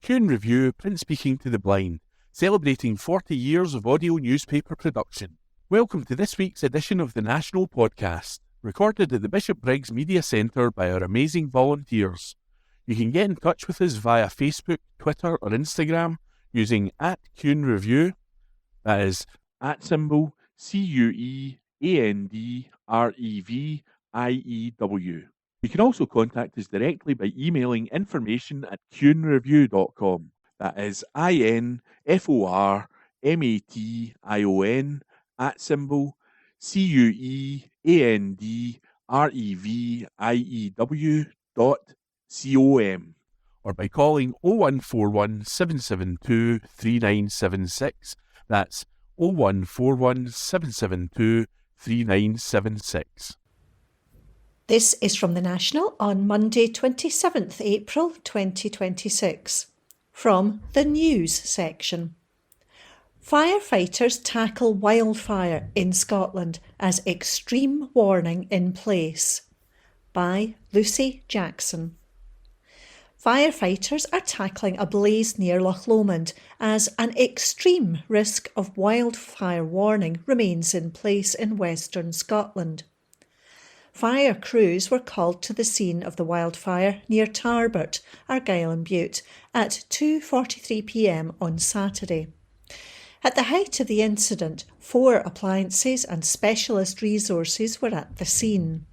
Q&A Review, print speaking to the blind, celebrating 40 years of audio newspaper production. Welcome to this week's edition of the National Podcast, recorded at the Bishop Briggs Media Centre by our amazing volunteers. You can get in touch with us via Facebook, Twitter or Instagram using @Q&A Review, that is @ CUEANDREVIEW. You can also contact us directly by emailing information@qnreview.com. That is INFORMATION @CUEANDREVIEW.com, or by calling 0141 772 3976. That's 0141 772 3976. This is from the National on Monday 27th April 2026. From the News section. Firefighters tackle wildfire in Scotland as extreme warning in place. By Lucy Jackson. Firefighters are tackling a blaze near Loch Lomond as an extreme risk of wildfire warning remains in place in Western Scotland. Fire crews were called to the scene of the wildfire near Tarbert, Argyll and Bute, at 2:43 p.m. on Saturday. At the height of the incident, 4 appliances and specialist resources were at the scene.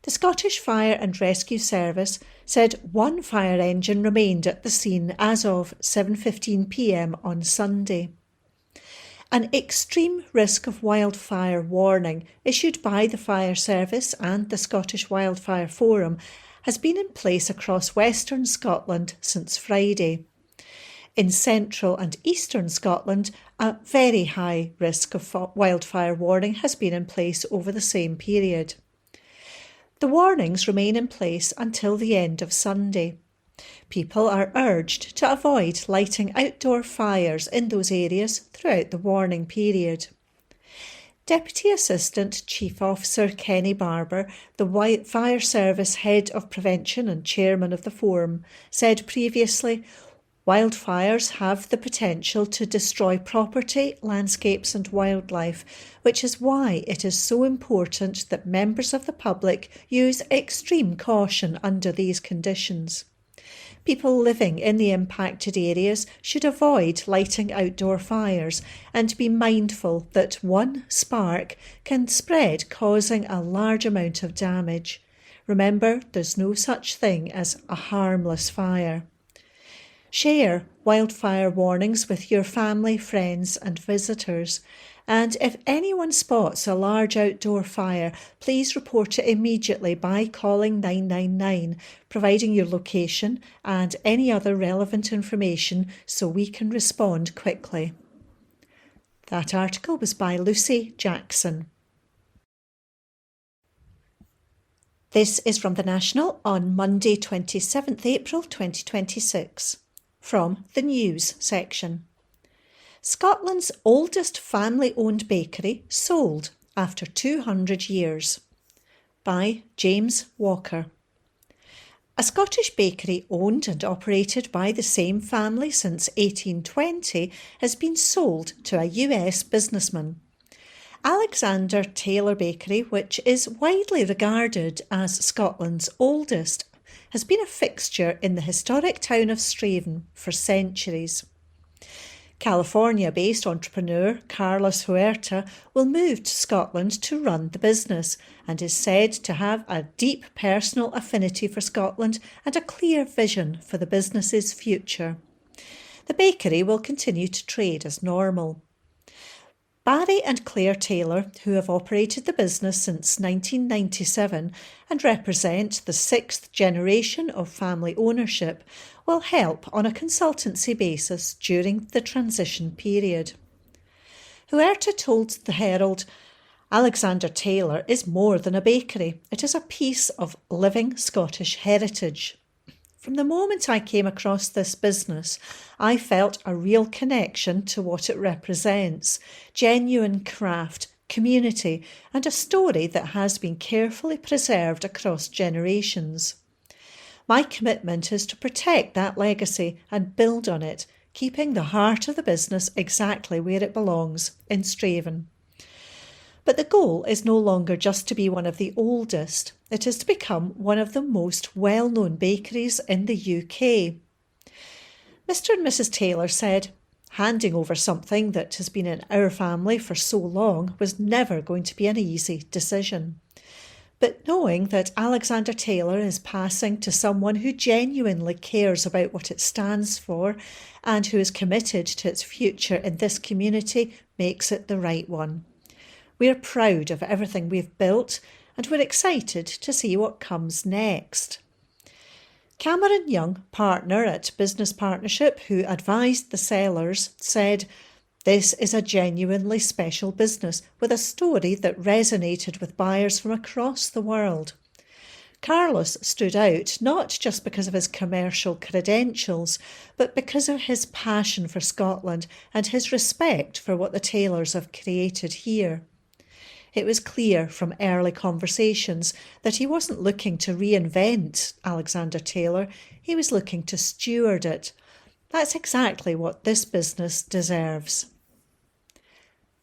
The Scottish Fire and Rescue Service said 1 fire engine remained at the scene as of 7:15 p.m. on Sunday. An extreme risk of wildfire warning issued by the Fire Service and the Scottish Wildfire Forum has been in place across Western Scotland since Friday. In central and eastern Scotland, a very high risk of wildfire warning has been in place over the same period. The warnings remain in place until the end of Sunday. People are urged to avoid lighting outdoor fires in those areas throughout the warning period. Deputy Assistant Chief Officer Kenny Barber, the Fire Service Head of Prevention and Chairman of the Forum, said previously, wildfires have the potential to destroy property, landscapes and wildlife, which is why it is so important that members of the public use extreme caution under these conditions. People living in the impacted areas should avoid lighting outdoor fires and be mindful that one spark can spread, causing a large amount of damage. Remember, there's no such thing as a harmless fire. Share wildfire warnings with your family, friends and visitors. And if anyone spots a large outdoor fire, please report it immediately by calling 999, providing your location and any other relevant information so we can respond quickly. That article was by Lucy Jackson. This is from the National on Monday 27th April 2026. From the News section. Scotland's oldest family-owned bakery sold after 200 years. By James Walker. A Scottish bakery owned and operated by the same family since 1820 has been sold to a US businessman. Alexander Taylor Bakery, which is widely regarded as Scotland's oldest, has been a fixture in the historic town of Straven for centuries. California-based entrepreneur Carlos Huerta will move to Scotland to run the business and is said to have a deep personal affinity for Scotland and a clear vision for the business's future. The bakery will continue to trade as normal. Barry and Claire Taylor, who have operated the business since 1997 and represent the 6th generation of family ownership, will help on a consultancy basis during the transition period. Huerta told the Herald, Alexander Taylor is more than a bakery. It is a piece of living Scottish heritage. From the moment I came across this business, I felt a real connection to what it represents, genuine craft, community, and a story that has been carefully preserved across generations. My commitment is to protect that legacy and build on it, keeping the heart of the business exactly where it belongs, in Straven. But the goal is no longer just to be one of the oldest, it is to become one of the most well-known bakeries in the UK. Mr. and Mrs. Taylor said, handing over something that has been in our family for so long was never going to be an easy decision. But knowing that Alexander Taylor is passing to someone who genuinely cares about what it stands for and who is committed to its future in this community makes it the right one. We're proud of everything we've built and we're excited to see what comes next. Cameron Young, partner at Business Partnership, who advised the sellers, said, "This is a genuinely special business with a story that resonated with buyers from across the world." Carlos stood out not just because of his commercial credentials, but because of his passion for Scotland and his respect for what the Taylors have created here. It was clear from early conversations that he wasn't looking to reinvent Alexander Taylor, he was looking to steward it. That's exactly what this business deserves.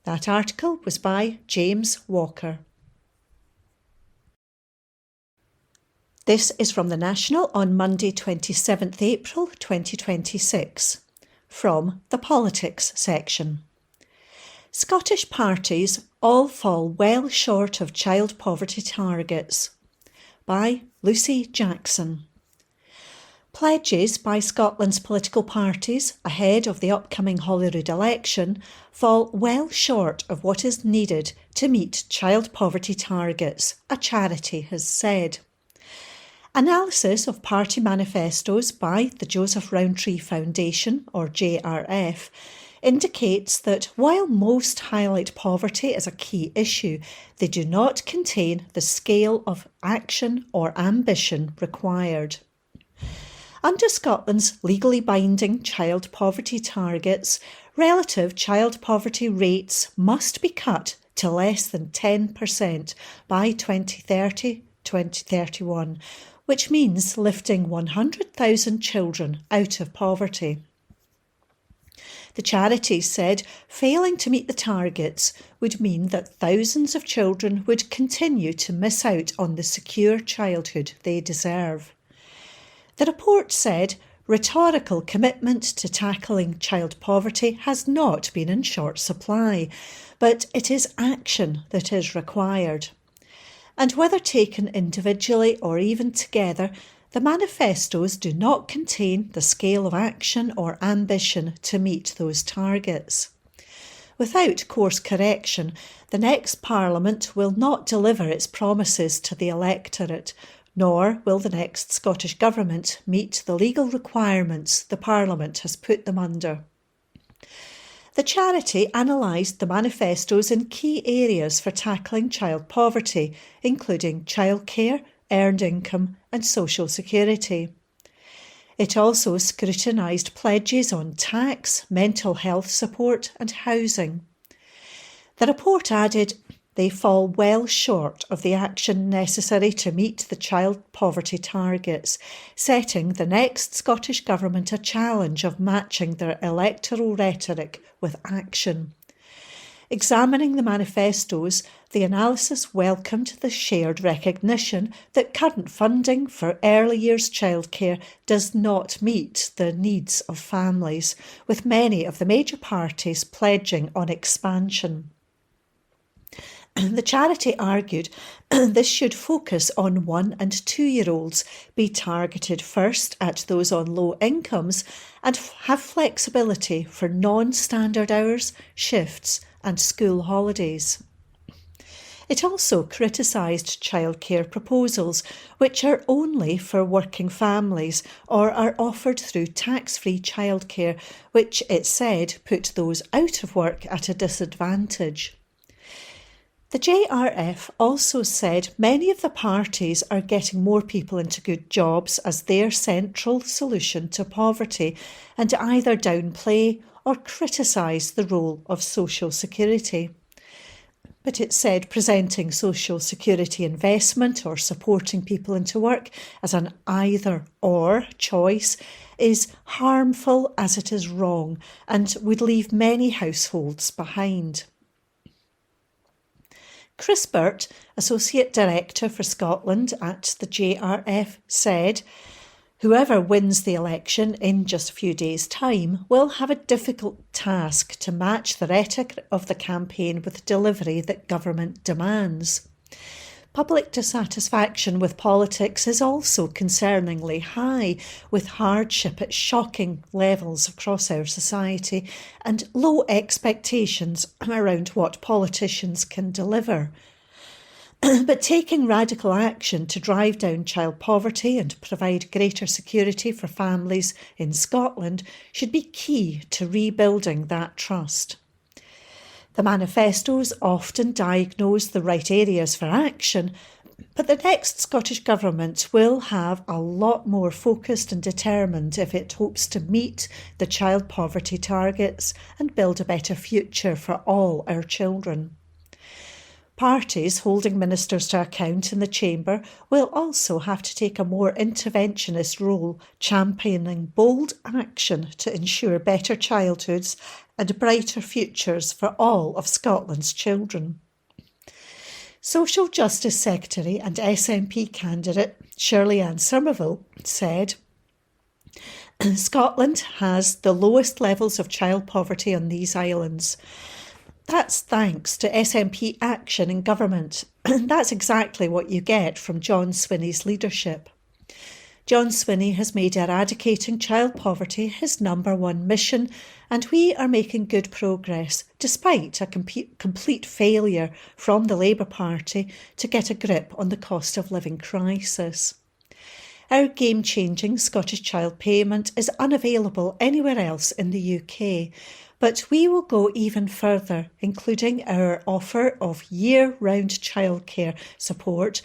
That article was by James Walker. This is from The National on Monday 27th April 2026, from the Politics section. Scottish parties all fall well short of child poverty targets, by Lucy Jackson. Pledges by Scotland's political parties ahead of the upcoming Holyrood election fall well short of what is needed to meet child poverty targets, a charity has said. Analysis of party manifestos by the Joseph Rowntree Foundation, or JRF, indicates that while most highlight poverty as a key issue, they do not contain the scale of action or ambition required. Under Scotland's legally binding child poverty targets, relative child poverty rates must be cut to less than 10% by 2030-2031, which means lifting 100,000 children out of poverty. The charities said failing to meet the targets would mean that thousands of children would continue to miss out on the secure childhood they deserve. The report said rhetorical commitment to tackling child poverty has not been in short supply, but it is action that is required. And whether taken individually or even together, the manifestos do not contain the scale of action or ambition to meet those targets. Without course correction, the next Parliament will not deliver its promises to the electorate, nor will the next Scottish Government meet the legal requirements the Parliament has put them under. The charity analysed the manifestos in key areas for tackling child poverty, including childcare, earned income and social security. It also scrutinised pledges on tax, mental health support and housing. The report added, they fall well short of the action necessary to meet the child poverty targets, setting the next Scottish Government a challenge of matching their electoral rhetoric with action. Examining the manifestos, the analysis welcomed the shared recognition that current funding for early years childcare does not meet the needs of families, with many of the major parties pledging on expansion. The charity argued this should focus on 1- and 2-year-olds, be targeted first at those on low incomes, and have flexibility for non-standard hours, shifts and school holidays. It also criticised childcare proposals, which are only for working families or are offered through tax-free childcare, which it said put those out of work at a disadvantage. The JRF also said many of the parties are getting more people into good jobs as their central solution to poverty and either downplay or criticise the role of social security. But it said presenting social security investment or supporting people into work as an either-or choice is harmful as it is wrong and would leave many households behind. Chris Burt, Associate Director for Scotland at the JRF, said, "Whoever wins the election in just a few days' time will have a difficult task to match the rhetoric of the campaign with delivery that government demands." Public dissatisfaction with politics is also concerningly high, with hardship at shocking levels across our society and low expectations around what politicians can deliver. But taking radical action to drive down child poverty and provide greater security for families in Scotland should be key to rebuilding that trust. The manifestos often diagnose the right areas for action, but the next Scottish Government will have a lot more focused and determined if it hopes to meet the child poverty targets and build a better future for all our children. Parties holding ministers to account in the Chamber will also have to take a more interventionist role, championing bold action to ensure better childhoods and brighter futures for all of Scotland's children. Social Justice Secretary and SNP candidate Shirley Ann Somerville said, "Scotland has the lowest levels of child poverty on these islands. That's thanks to SNP action in government. That's exactly what you get from John Swinney's leadership. John Swinney has made eradicating child poverty his number one mission, and we are making good progress, despite a complete failure from the Labour Party to get a grip on the cost of living crisis. Our game-changing Scottish Child Payment is unavailable anywhere else in the UK, but we will go even further, including our offer of year-round childcare support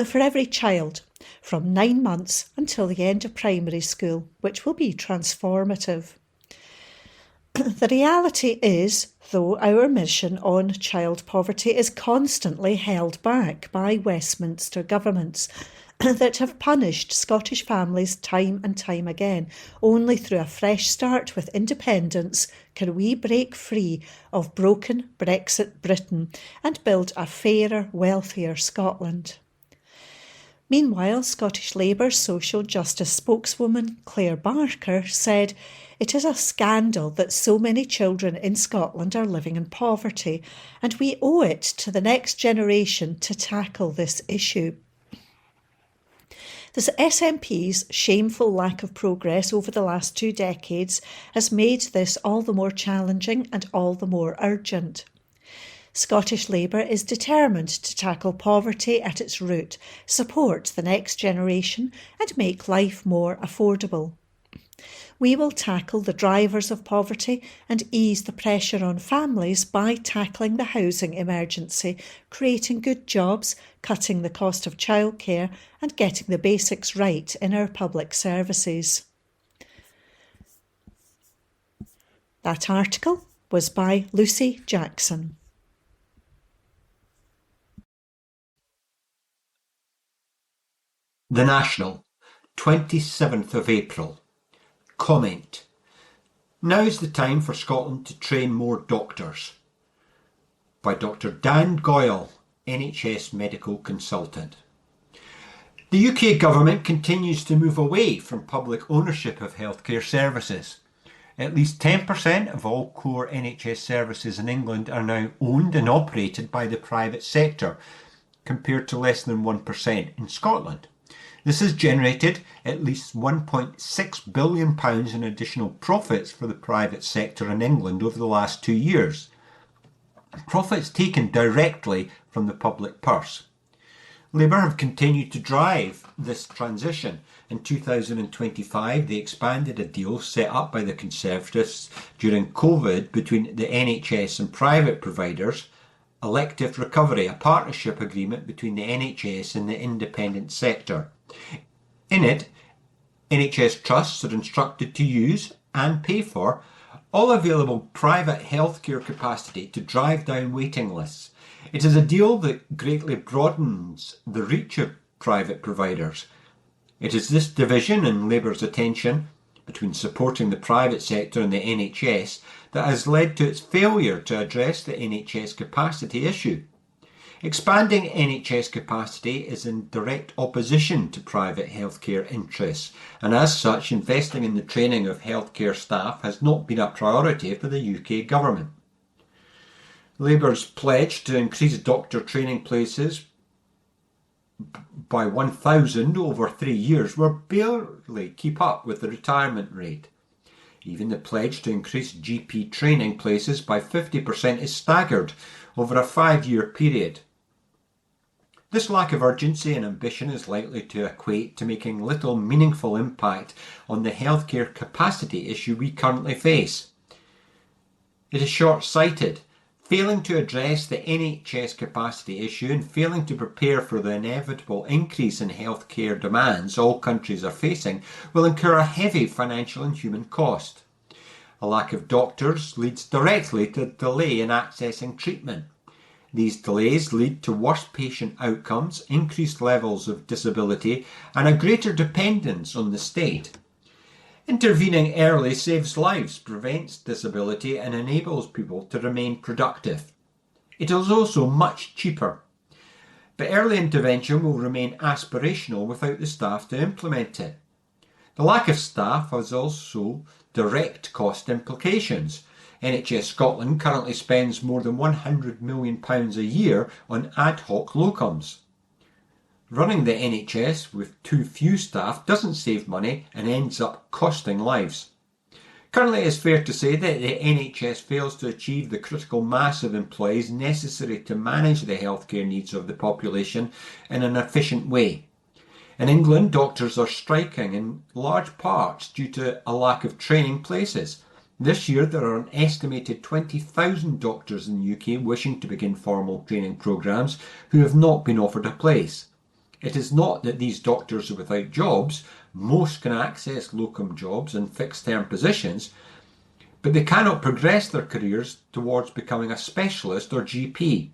for every child from 9 months until the end of primary school, which will be transformative." The reality is, though, our mission on child poverty is constantly held back by Westminster governments that have punished Scottish families time and time again. Only through a fresh start with independence can we break free of broken Brexit Britain and build a fairer, wealthier Scotland. Meanwhile, Scottish Labour social justice spokeswoman Claire Barker said, "It is a scandal that so many children in Scotland are living in poverty, and we owe it to the next generation to tackle this issue." The SNP's shameful lack of progress over the last 2 decades has made this all the more challenging and all the more urgent. Scottish Labour is determined to tackle poverty at its root, support the next generation and make life more affordable. We will tackle the drivers of poverty and ease the pressure on families by tackling the housing emergency, creating good jobs, cutting the cost of childcare and getting the basics right in our public services. That article was by Lucy Jackson. The National, 27th of April. Comment. Now's the time for Scotland to train more doctors. By Dr. Dan Goyle, NHS Medical Consultant. The UK Government continues to move away from public ownership of healthcare services. At least 10% of all core NHS services in England are now owned and operated by the private sector, compared to less than 1% in Scotland. This has generated at least £1.6 billion in additional profits for the private sector in England over the last 2 years. Profits taken directly from the public purse. Labour have continued to drive this transition. In 2025, they expanded a deal set up by the Conservatives during COVID between the NHS and private providers, Elective Recovery, a partnership agreement between the NHS and the independent sector. In it, NHS trusts are instructed to use and pay for all available private healthcare capacity to drive down waiting lists. It is a deal that greatly broadens the reach of private providers. It is this division in Labour's attention between supporting the private sector and the NHS that has led to its failure to address the NHS capacity issue. Expanding NHS capacity is in direct opposition to private healthcare interests, and as such, investing in the training of healthcare staff has not been a priority for the UK government. Labour's pledge to increase doctor training places by 1,000 over 3 years will barely keep up with the retirement rate. Even the pledge to increase GP training places by 50% is staggered over a 5-year period. This lack of urgency and ambition is likely to equate to making little meaningful impact on the healthcare capacity issue we currently face. It is short-sighted. Failing to address the NHS capacity issue and failing to prepare for the inevitable increase in healthcare demands all countries are facing will incur a heavy financial and human cost. A lack of doctors leads directly to a delay in accessing treatment. These delays lead to worse patient outcomes, increased levels of disability, and a greater dependence on the state. Intervening early saves lives, prevents disability, and enables people to remain productive. It is also much cheaper. But early intervention will remain aspirational without the staff to implement it. The lack of staff has also direct cost implications. NHS Scotland currently spends more than £100 million a year on ad hoc locums. Running the NHS with too few staff doesn't save money and ends up costing lives. Currently, it is fair to say that the NHS fails to achieve the critical mass of employees necessary to manage the healthcare needs of the population in an efficient way. In England, doctors are striking in large parts due to a lack of training places. This year, there are an estimated 20,000 doctors in the UK wishing to begin formal training programmes who have not been offered a place. It is not that these doctors are without jobs. Most can access locum jobs and fixed-term positions, but they cannot progress their careers towards becoming a specialist or GP.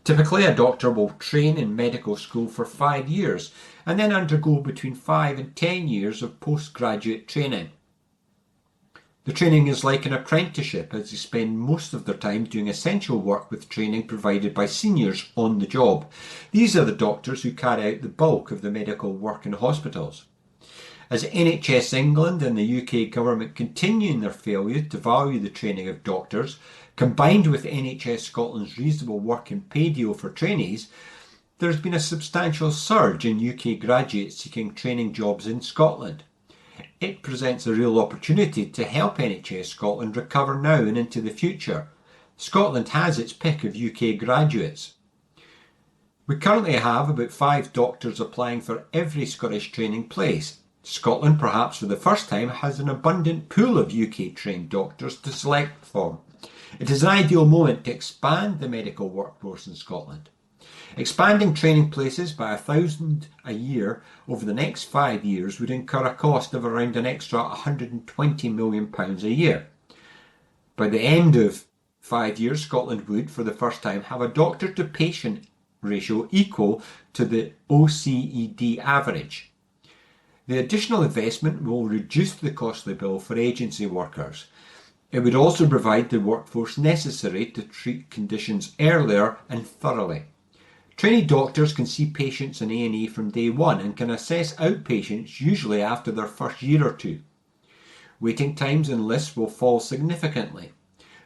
Typically, a doctor will train in medical school for 5 years and then undergo between 5 and 10 years of postgraduate training. The training is like an apprenticeship, as they spend most of their time doing essential work with training provided by seniors on the job. These are the doctors who carry out the bulk of the medical work in hospitals. As NHS England and the UK government continue in their failure to value the training of doctors, combined with NHS Scotland's reasonable work and pay deal for trainees, there has been a substantial surge in UK graduates seeking training jobs in Scotland. It presents a real opportunity to help NHS Scotland recover now and into the future. Scotland has its pick of UK graduates. We currently have about 5 doctors applying for every Scottish training place. Scotland, perhaps for the first time, has an abundant pool of UK trained doctors to select from. It is an ideal moment to expand the medical workforce in Scotland. Expanding training places by 1,000 a year over the next 5 years would incur a cost of around an extra £120 million a year. By the end of 5 years, Scotland would, for the first time, have a doctor-to-patient ratio equal to the OECD average. The additional investment will reduce the costly bill for agency workers. It would also provide the workforce necessary to treat conditions earlier and thoroughly. Trainee doctors can see patients in A&E from day one and can assess outpatients usually after their first year or two. Waiting times and lists will fall significantly.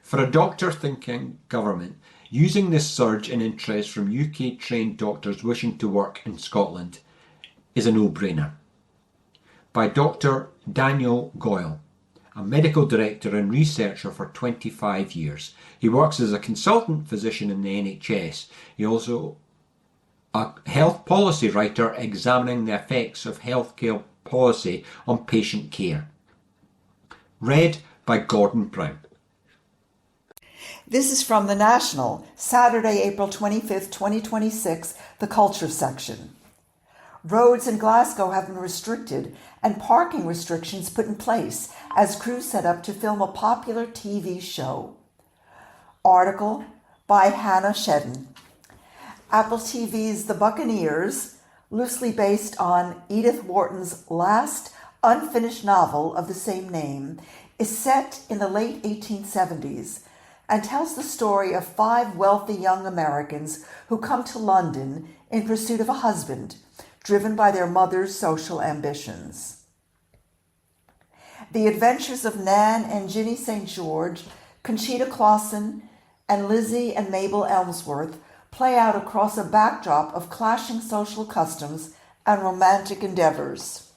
For a doctor-thinking government, using this surge in interest from UK-trained doctors wishing to work in Scotland is a no-brainer. By Dr. Daniel Goyle, a medical director and researcher for 25 years. He works as a consultant physician in the NHS. He also a health policy writer examining the effects of healthcare policy on patient care. Read by Gordon Brown. This is from The National, Saturday, April 25th, 2026, the Culture section. Roads in Glasgow have been restricted and parking restrictions put in place as crews set up to film a popular TV show. Article by Hannah Shedden. Apple TV's The Buccaneers, loosely based on Edith Wharton's last unfinished novel of the same name, is set in the late 1870s and tells the story of 5 wealthy young Americans who come to London in pursuit of a husband, driven by their mother's social ambitions. The adventures of Nan and Ginny St. George, Conchita Clausen, and Lizzie and Mabel Elmsworth play out across a backdrop of clashing social customs and romantic endeavors.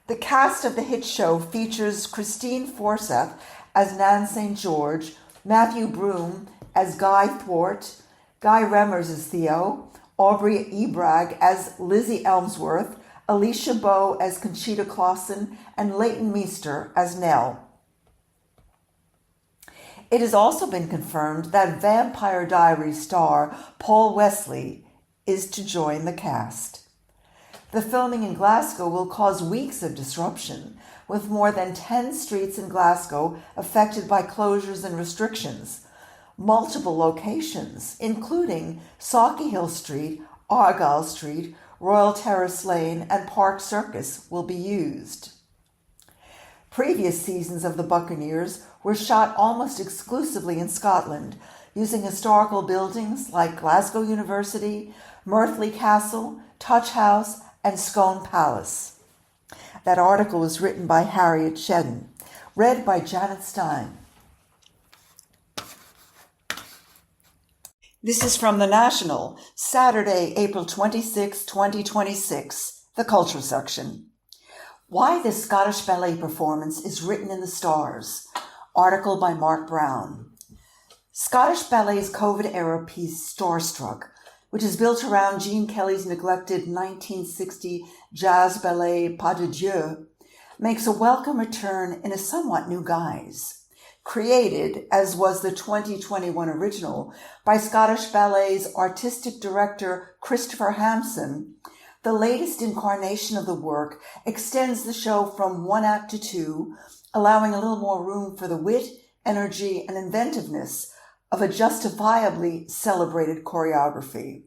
The cast of the hit show features Christine Forsyth as Nan St. George, Matthew Broome as Guy Thwart, Guy Remmers as Theo, Aubrey Ebrag as Lizzie Elmsworth, Alicia Bowe as Conchita Clausen, and Leighton Meester as Nell. It has also been confirmed that Vampire Diaries star Paul Wesley is to join the cast. The filming in Glasgow will cause weeks of disruption, with more than 10 streets in Glasgow affected by closures and restrictions. Multiple locations, including Sauchiehall Street, Argyle Street, Royal Terrace Lane, and Park Circus, will be used. Previous seasons of The Buccaneers were shot almost exclusively in Scotland, using historical buildings like Glasgow University, Merthley Castle, Touch House, and Scone Palace. That article was written by Harriet Shedden, read by Janet Stein. This is from The National, Saturday, April 26, 2026, the Culture section. Why this Scottish ballet performance is written in the stars. Article by Mark Brown. Scottish Ballet's COVID-era piece Starstruck, which is built around Gene Kelly's neglected 1960 jazz ballet Pas de Dieu, makes a welcome return in a somewhat new guise. Created, as was the 2021 original, by Scottish Ballet's artistic director Christopher Hampson, the latest incarnation of the work extends the show from 1 act to 2, allowing a little more room for the wit, energy, and inventiveness of a justifiably celebrated choreography.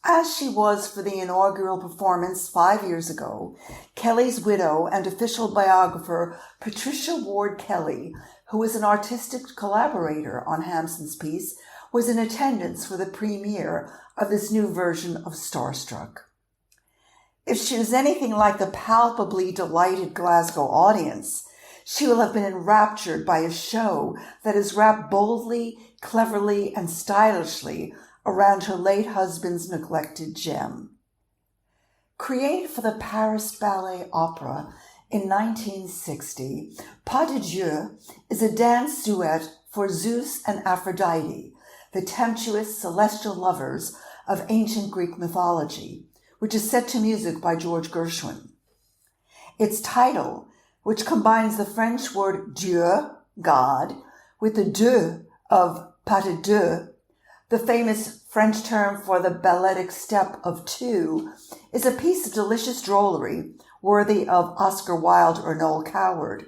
As she was for the inaugural performance 5 years ago, Kelly's widow and official biographer Patricia Ward Kelly, who is an artistic collaborator on Hampson's piece, was in attendance for the premiere of this new version of Starstruck. If she was anything like the palpably delighted Glasgow audience, she will have been enraptured by a show that is wrapped boldly, cleverly, and stylishly around her late husband's neglected gem. Created for the Paris Ballet Opera in 1960, Pas de Dieu is a dance duet for Zeus and Aphrodite, the tempestuous celestial lovers of ancient Greek mythology, which is set to music by George Gershwin. Its title, which combines the French word Dieu, God, with the deux of pas de deux, the famous French term for the balletic step of two, is a piece of delicious drollery worthy of Oscar Wilde or Noel Coward.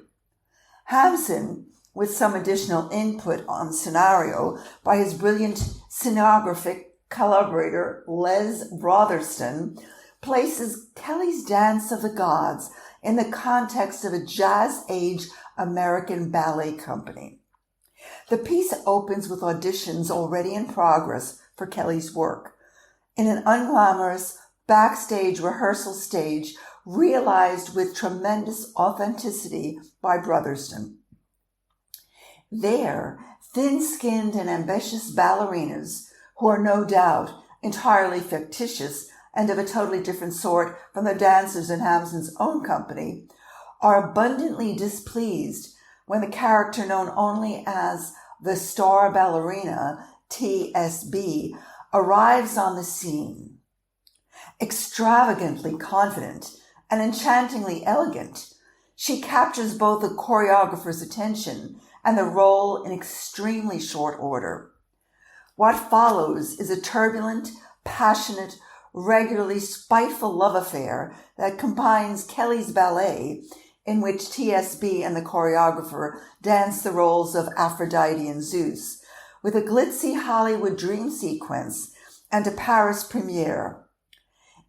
Hampson, with some additional input on scenario by his brilliant scenographic collaborator Les Brotherston, places Kelly's Dance of the Gods in the context of a jazz-age American ballet company. The piece opens with auditions already in progress for Kelly's work, in an unglamorous backstage rehearsal stage realized with tremendous authenticity by Brotherston. There, thin-skinned and ambitious ballerinas, who are no doubt entirely fictitious and of a totally different sort from the dancers in Hampson's own company, are abundantly displeased when the character known only as the star ballerina, TSB, arrives on the scene. Extravagantly confident and enchantingly elegant, she captures both the choreographer's attention and the role in extremely short order. What follows is a turbulent, passionate, regularly spiteful love affair that combines Kelly's ballet, in which TSB and the choreographer dance the roles of Aphrodite and Zeus, with a glitzy Hollywood dream sequence and a Paris premiere.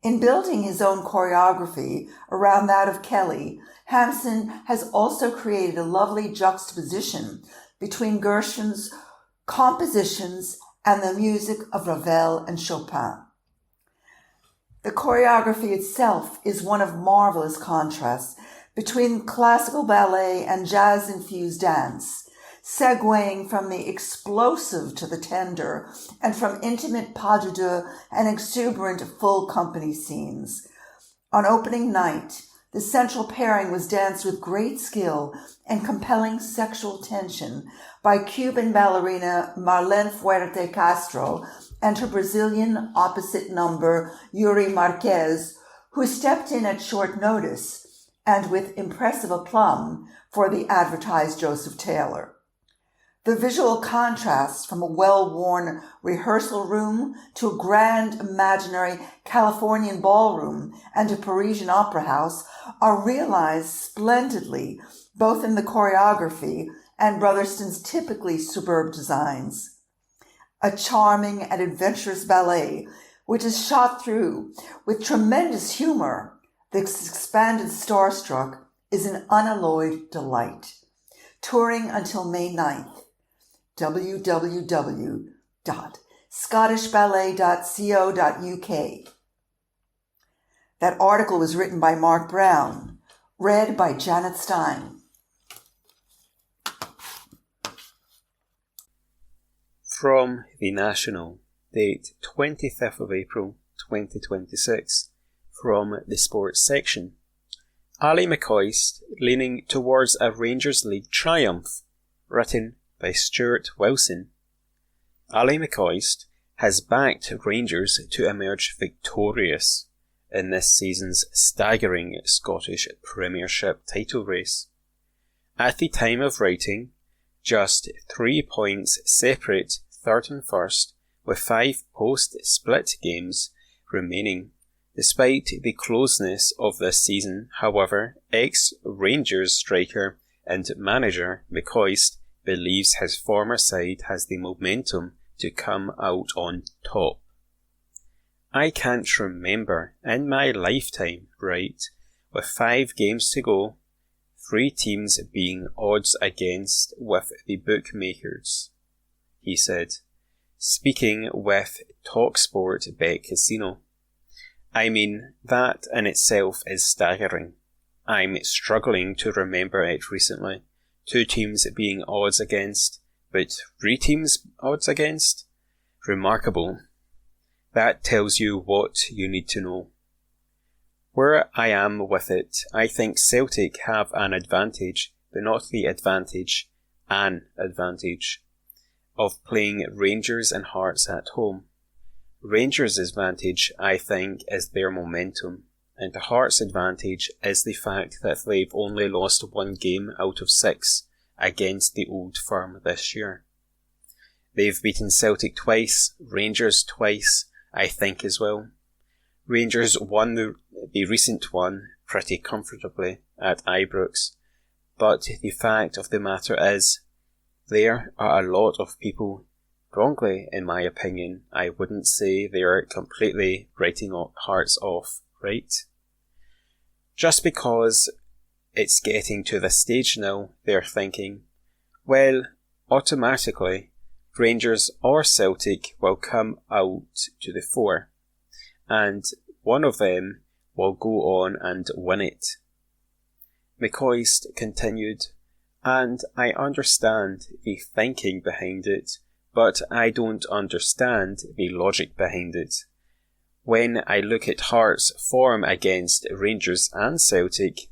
In building his own choreography around that of Kelly, Hampson has also created a lovely juxtaposition between Gershwin's compositions and the music of Ravel and Chopin. The choreography itself is one of marvelous contrasts between classical ballet and jazz-infused dance, segueing from the explosive to the tender, and from intimate pas de deux and exuberant full company scenes. On opening night, the central pairing was danced with great skill and compelling sexual tension by Cuban ballerina Marlene Fuerte Castro and her Brazilian opposite number, Yuri Marquez, who stepped in at short notice and with impressive aplomb for the advertised Joseph Taylor. The visual contrasts from a well-worn rehearsal room to a grand imaginary Californian ballroom and a Parisian opera house are realized splendidly both in the choreography and Brotherston's typically superb designs. A charming and adventurous ballet, which is shot through with tremendous humor, this expanded Starstruck is an unalloyed delight. Touring until May 9th. www.scottishballet.co.uk. That article was written by Mark Brown, read by Janet Stein. From The National, date 25th of April 2026, from the sports section. Ali McCoist leaning towards a Rangers League triumph, written by Stuart Wilson. Ali McCoist has backed Rangers to emerge victorious in this season's staggering Scottish Premiership title race. At the time of writing, just 3 points separate third and first, with 5 post-split games remaining. Despite the closeness of this season, however, ex-Rangers striker and manager McCoist believes his former side has the momentum to come out on top. I can't remember in my lifetime, right, with 5 games to go, 3 teams being odds against with the bookmakers, he said, speaking with TalkSport Bet Casino. I mean, that in itself is staggering. I'm struggling to remember it recently. 2 teams being odds against, but 3 teams odds against? Remarkable. That tells you what you need to know. Where I am with it, I think Celtic have an advantage, but not the advantage, an advantage, of playing Rangers and Hearts at home. Rangers' advantage, I think, is their momentum, and the Hearts' advantage is the fact that they've only lost 1 game out of 6 against the Old Firm this year. They've beaten Celtic twice, Rangers twice, I think as well. Rangers won the recent one pretty comfortably at Ibrox, but the fact of the matter is, there are a lot of people, wrongly in my opinion, I wouldn't say they're completely writing Hearts off, right? Just because it's getting to this stage now, they're thinking, well, automatically, Rangers or Celtic will come out to the fore, and one of them will go on and win it. McCoist continued, and I understand the thinking behind it, but I don't understand the logic behind it. When I look at Hearts' form against Rangers and Celtic,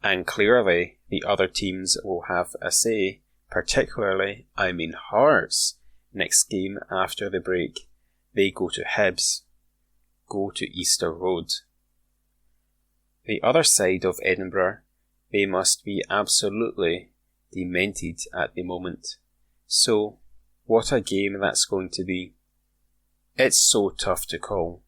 and clearly the other teams will have a say, particularly, I mean Hearts, next game after the break, they go to Hibs, go to Easter Road. The other side of Edinburgh, they must be absolutely demented at the moment. So, what a game that's going to be. It's so tough to call.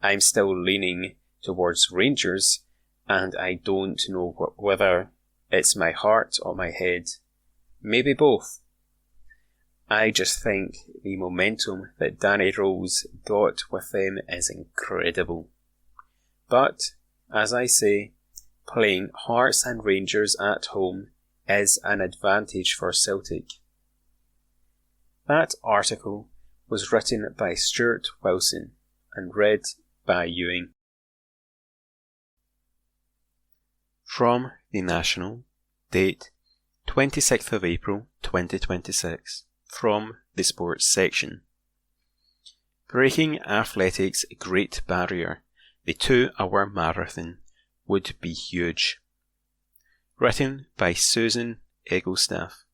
I'm still leaning towards Rangers, and I don't know whether it's my heart or my head. Maybe both. I just think the momentum that Danny Rose got with them is incredible. But, as I say, playing Hearts and Rangers at home is an advantage for Celtic. That article was written by Stuart Wilson and read by Ewing. From The National, date 26th of April 2026, from the sports section. Breaking Athletics' Great Barrier, the 2-hour marathon, would be huge. Written by Susan Egglestaff.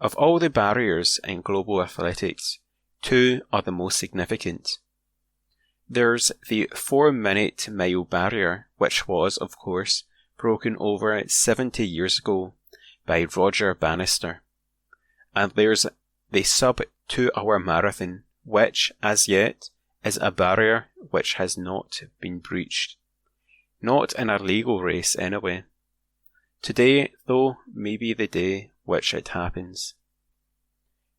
Of all the barriers in global athletics, 2 are the most significant. There's the 4-minute mile barrier, which was, of course, broken over 70 years ago by Roger Bannister. And there's the sub-2-hour marathon, which, as yet, is a barrier which has not been breached. Not in a legal race, anyway. Today, though, may be the day which it happens.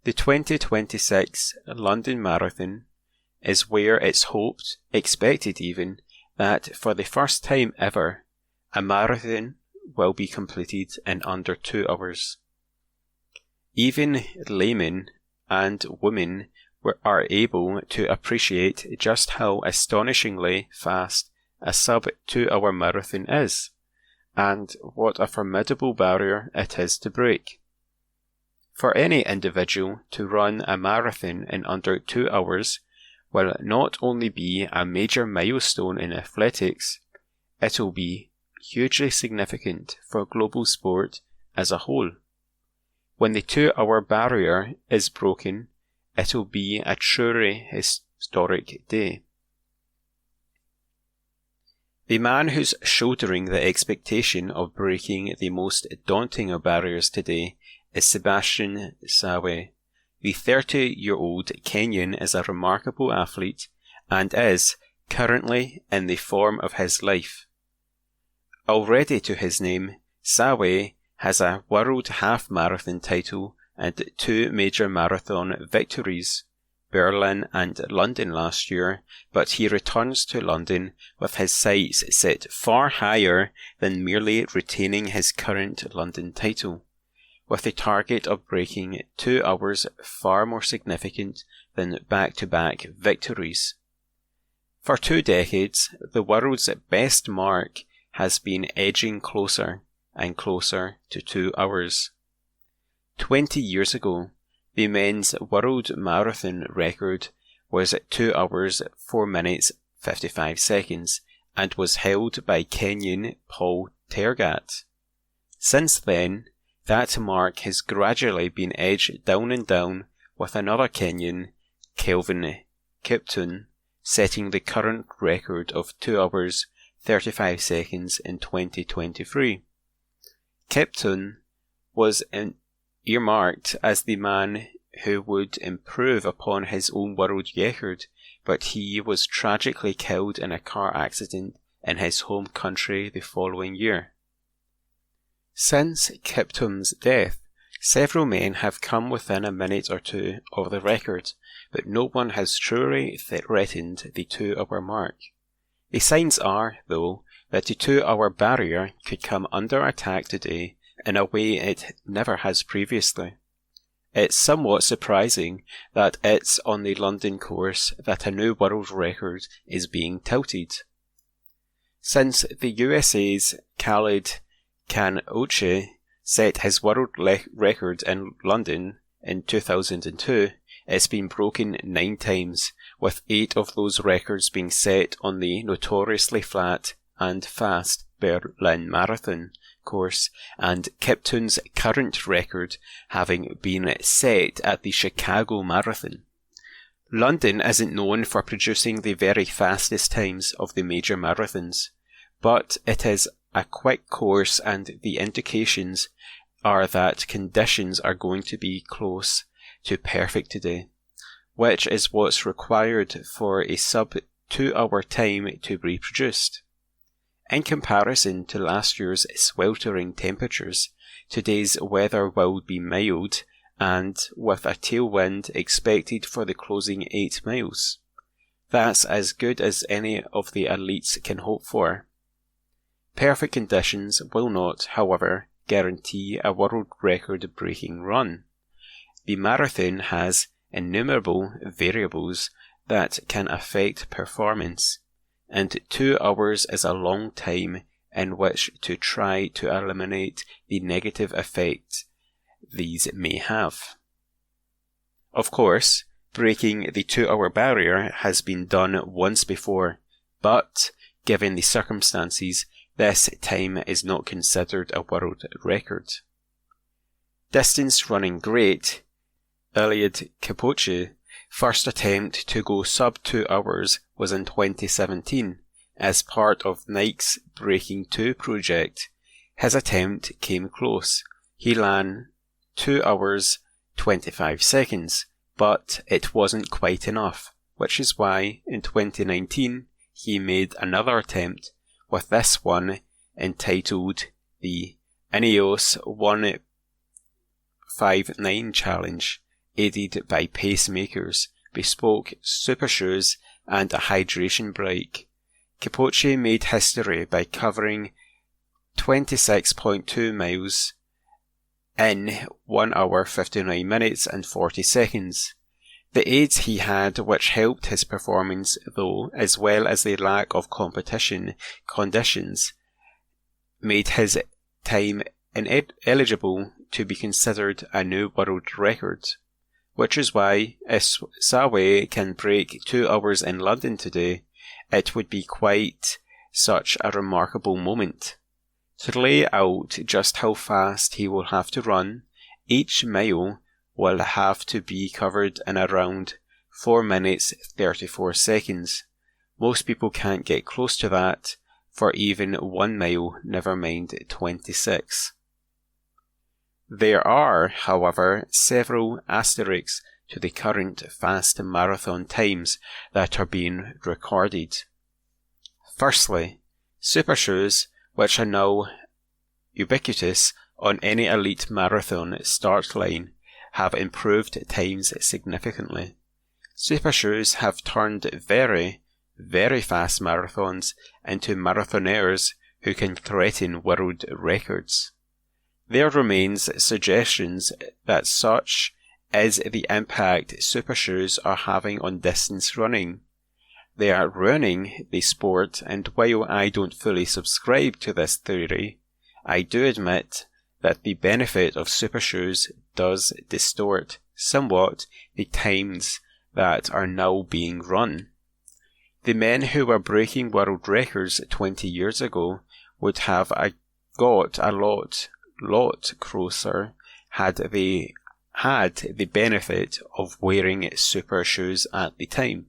The 2026 London Marathon is where it's hoped, expected even, that for the first time ever, a marathon will be completed in under 2 hours. Even laymen and women are able to appreciate just how astonishingly fast a sub-2-hour marathon is, and what a formidable barrier it is to break. For any individual to run a marathon in under 2 hours will not only be a major milestone in athletics, it'll be hugely significant for global sport as a whole. When the 2-hour barrier is broken, it'll be a truly historic day. The man who's shouldering the expectation of breaking the most daunting of barriers today is Sebastian Sawe. The 30-year-old Kenyan is a remarkable athlete and is currently in the form of his life. Already to his name, Sawe has a world half-marathon title and 2 major marathon victories, Berlin and London last year, but he returns to London with his sights set far higher than merely retaining his current London title, with the target of breaking 2 hours far more significant than back-to-back victories. For 2 decades, the world's best mark has been edging closer and closer to 2 hours. 20 years ago, the men's world marathon record was 2 hours 4 minutes 55 seconds and was held by Kenyan Paul Tergat. Since then, that mark has gradually been edged down and down, with another Kenyan, Kelvin Kiptum, setting the current record of 2 hours 35 seconds in 2023. Kiptum was earmarked as the man who would improve upon his own world record, but he was tragically killed in a car accident in his home country the following year. Since Kiptum's death, several men have come within a minute or 2 of the record, but no one has truly threatened the 2-hour mark. The signs are, though, that the 2-hour barrier could come under attack today in a way it never has previously. It's somewhat surprising that it's on the London course that a new world record is being touted. Since the USA's Khalid Khan-Oche set his world record in London in 2002, it's been broken 9 times, with 8 of those records being set on the notoriously flat and fast Berlin Marathon course, and Kiptum's current record having been set at the Chicago Marathon. London isn't known for producing the very fastest times of the major marathons, but it is a quick course, and the indications are that conditions are going to be close to perfect today, which is what's required for a sub-2-hour time to be produced. In comparison to last year's sweltering temperatures, today's weather will be mild and with a tailwind expected for the closing 8 miles. That's as good as any of the elites can hope for. Perfect conditions will not, however, guarantee a world record-breaking run. The marathon has innumerable variables that can affect performance, and 2 hours is a long time in which to try to eliminate the negative effects these may have. Of course, breaking the 2-hour barrier has been done once before, but given the circumstances, this time is not considered a world record. Distance running great Eliud Kipchoge's first attempt to go sub 2 hours was in 2017 as part of Nike's Breaking 2 project. His attempt came close. He ran 2 hours 25 seconds, but it wasn't quite enough, which is why in 2019 he made another attempt, with this one entitled the Ineos 159 Challenge, aided by pacemakers, bespoke super shoes and a hydration break. Kipchoge made history by covering 26.2 miles in 1 hour 59 minutes and 40 seconds. The aids he had which helped his performance though, as well as the lack of competition conditions, made his time ineligible to be considered a new world record. Which is why, if Sawe can break 2 hours in London today, it would be quite such a remarkable moment. To lay out just how fast he will have to run, each mile will have to be covered in around 4 minutes 34 seconds. Most people can't get close to that for even 1 mile, never mind 26. There are, however, several asterisks to the current fast marathon times that are being recorded. Firstly, super shoes, which are now ubiquitous on any elite marathon start line, have improved times significantly. Super shoes have turned very, very fast marathons into marathoners who can threaten world records. There remains suggestions that such is the impact super shoes are having on distance running. They are ruining the sport, and while I don't fully subscribe to this theory, I do admit that the benefit of super shoes does distort somewhat the times that are now being run. The men who were breaking world records 20 years ago would have got a lot closer had they had the benefit of wearing super shoes at the time.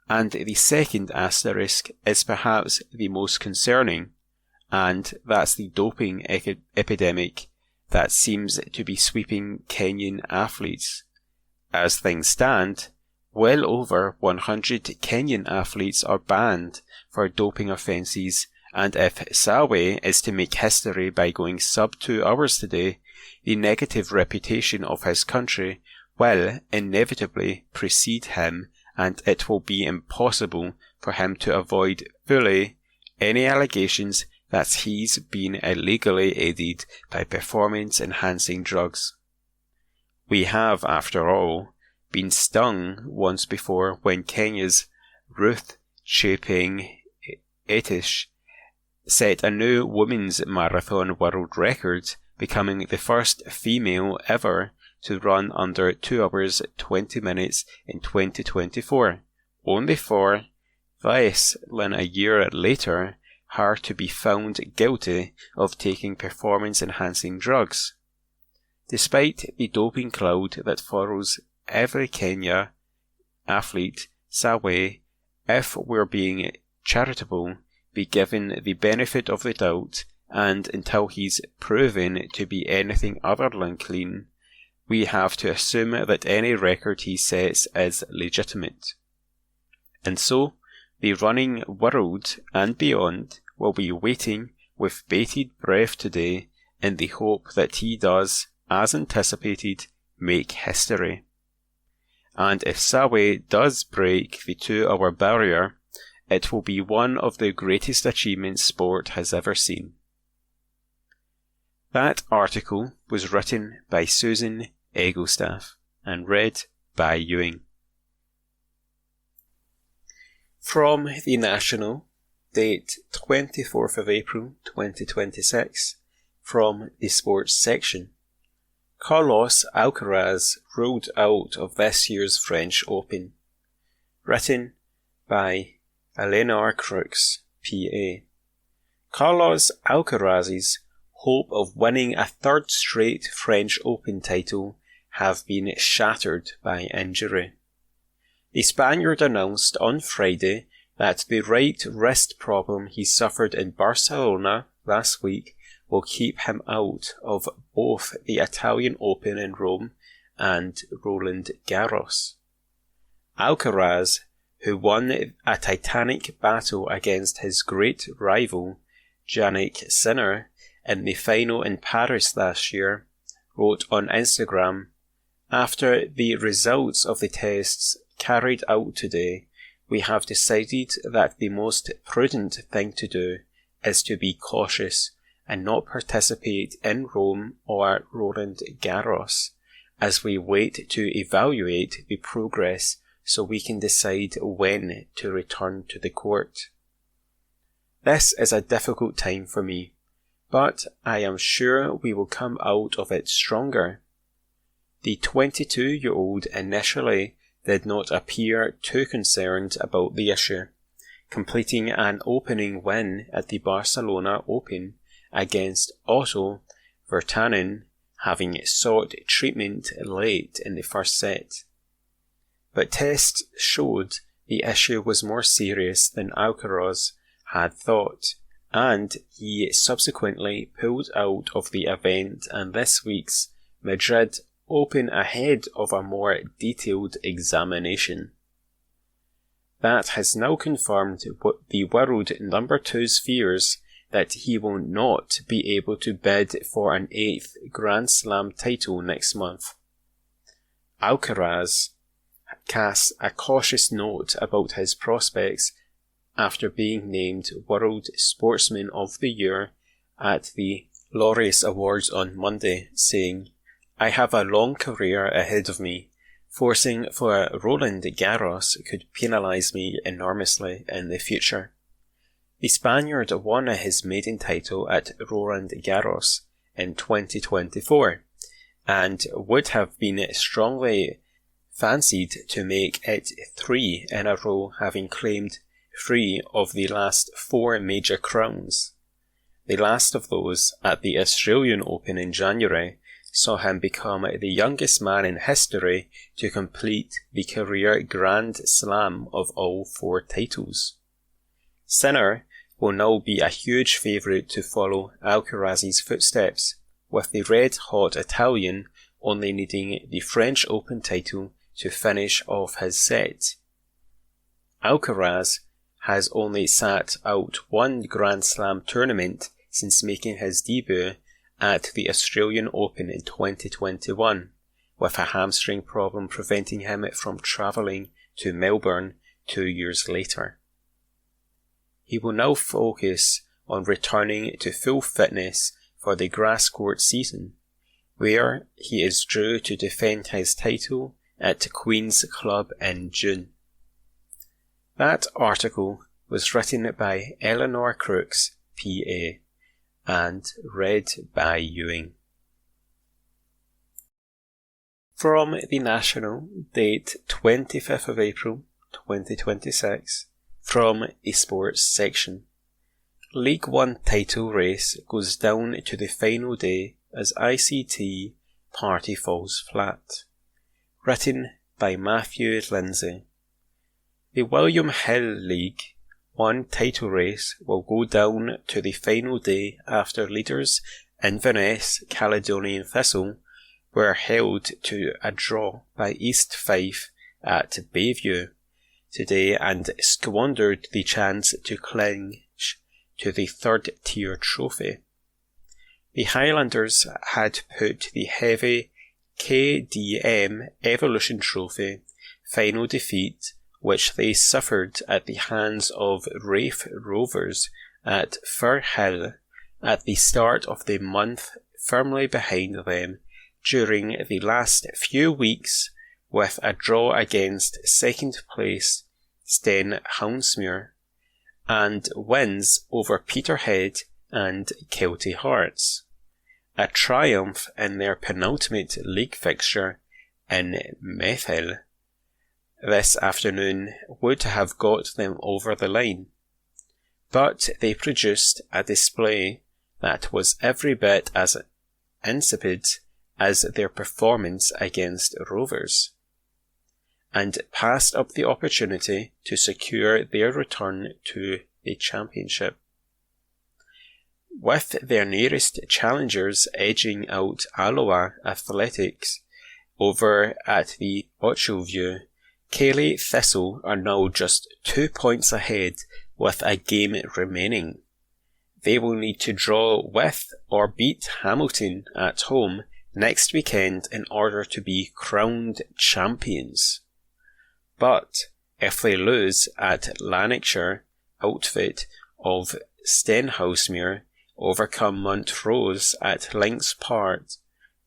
And the second asterisk is perhaps the most concerning, and that's the doping epidemic that seems to be sweeping Kenyan athletes. As things stand, well over 100 Kenyan athletes are banned for doping offences, and if Sawe is to make history by going sub 2 hours today, the negative reputation of his country will inevitably precede him, and it will be impossible for him to avoid fully any allegations that he's been illegally aided by performance-enhancing drugs. We have, after all, been stung once before when Kenya's Ruth Cheping Etish set a new women's marathon world record, becoming the first female ever to run under 2 hours 20 minutes in 2024, only for less than a year later her to be found guilty of taking performance-enhancing drugs. Despite the doping cloud that follows every Kenya athlete, Sawe, if we're being charitable, be given the benefit of the doubt, and until he's proven to be anything other than clean, we have to assume that any record he sets is legitimate. And so, the running world and beyond will be waiting with bated breath today in the hope that he does as anticipated, make history. And if Sawe does break the 2-hour barrier, it will be one of the greatest achievements sport has ever seen. That article was written by Susan Egelstaff and read by Ewing. From the National, date 24th of April 2026, from the sports section. Carlos Alcaraz ruled out of this year's French Open. Written by Eleanor Crooks, PA. Carlos Alcaraz's hope of winning a third straight French Open title have been shattered by injury. The Spaniard announced on Friday that the right wrist problem he suffered in Barcelona last week will keep him out of both the Italian Open in Rome and Roland Garros. Alcaraz, who won a titanic battle against his great rival, Jannik Sinner, in the final in Paris last year, wrote on Instagram, "After the results of the tests carried out today, we have decided that the most prudent thing to do is to be cautious and not participate in Rome or Roland Garros, as we wait to evaluate the progress so we can decide when to return to the court. This is a difficult time for me, but I am sure we will come out of it stronger." The 22-year-old initially did not appear too concerned about the issue, completing an opening win at the Barcelona Open against Otto Virtanen, having sought treatment late in the first set. But tests showed the issue was more serious than Alcaraz had thought, and he subsequently pulled out of the event and this week's Madrid Open ahead of a more detailed examination. That has now confirmed the world number 2's fears that he will not be able to bid for an 8th Grand Slam title next month. Alcaraz casts a cautious note about his prospects after being named World Sportsman of the Year at the Laureus Awards on Monday, saying, "I have a long career ahead of me. Forcing for Roland Garros could penalise me enormously in the future." The Spaniard won his maiden title at Roland Garros in 2024 and would have been strongly fancied to make it 3 in a row, having claimed 3 of the last 4 major crowns. The last of those at the Australian Open in January saw him become the youngest man in history to complete the career Grand Slam of all 4 titles. Sinner will now be a huge favourite to follow Alcaraz's footsteps, with the red-hot Italian only needing the French Open title to finish off his set. Alcaraz has only sat out 1 Grand Slam tournament since making his debut at the Australian Open in 2021, with a hamstring problem preventing him from travelling to Melbourne 2 years later. He will now focus on returning to full fitness for the grass court season, where he is due to defend his title at Queen's Club in June. That article was written by Eleanor Crooks, PA, and read by Ewing. From the National, date 25th of April 2026, from the sports section. League One title race goes down to the final day as ICT party falls flat. Written by Matthew Lindsay. The William Hill League One title race will go down to the final day after leaders Inverness Caledonian Thistle were held to a draw by East Fife at Bayview today and squandered the chance to clinch to the third tier trophy. The Highlanders had put the heavy KDM Evolution Trophy final defeat, which they suffered at the hands of Rafe Rovers at Firhill at the start of the month, firmly behind them during the last few weeks, with a draw against second place Sten Houndsmuir and wins over Peterhead and Kelty Hearts. A triumph in their penultimate league fixture in Methill this afternoon would have got them over the line, but they produced a display that was every bit as insipid as their performance against Rovers, and passed up the opportunity to secure their return to the championship. With their nearest challengers edging out Alloa Athletics over at the Ochilview, Cayley Thistle are now just 2 points ahead with a game remaining. They will need to draw with or beat Hamilton at home next weekend in order to be crowned champions. But if they lose at Lanarkshire, outfit of Stenhousemuir, overcome Montrose at Lynx Park,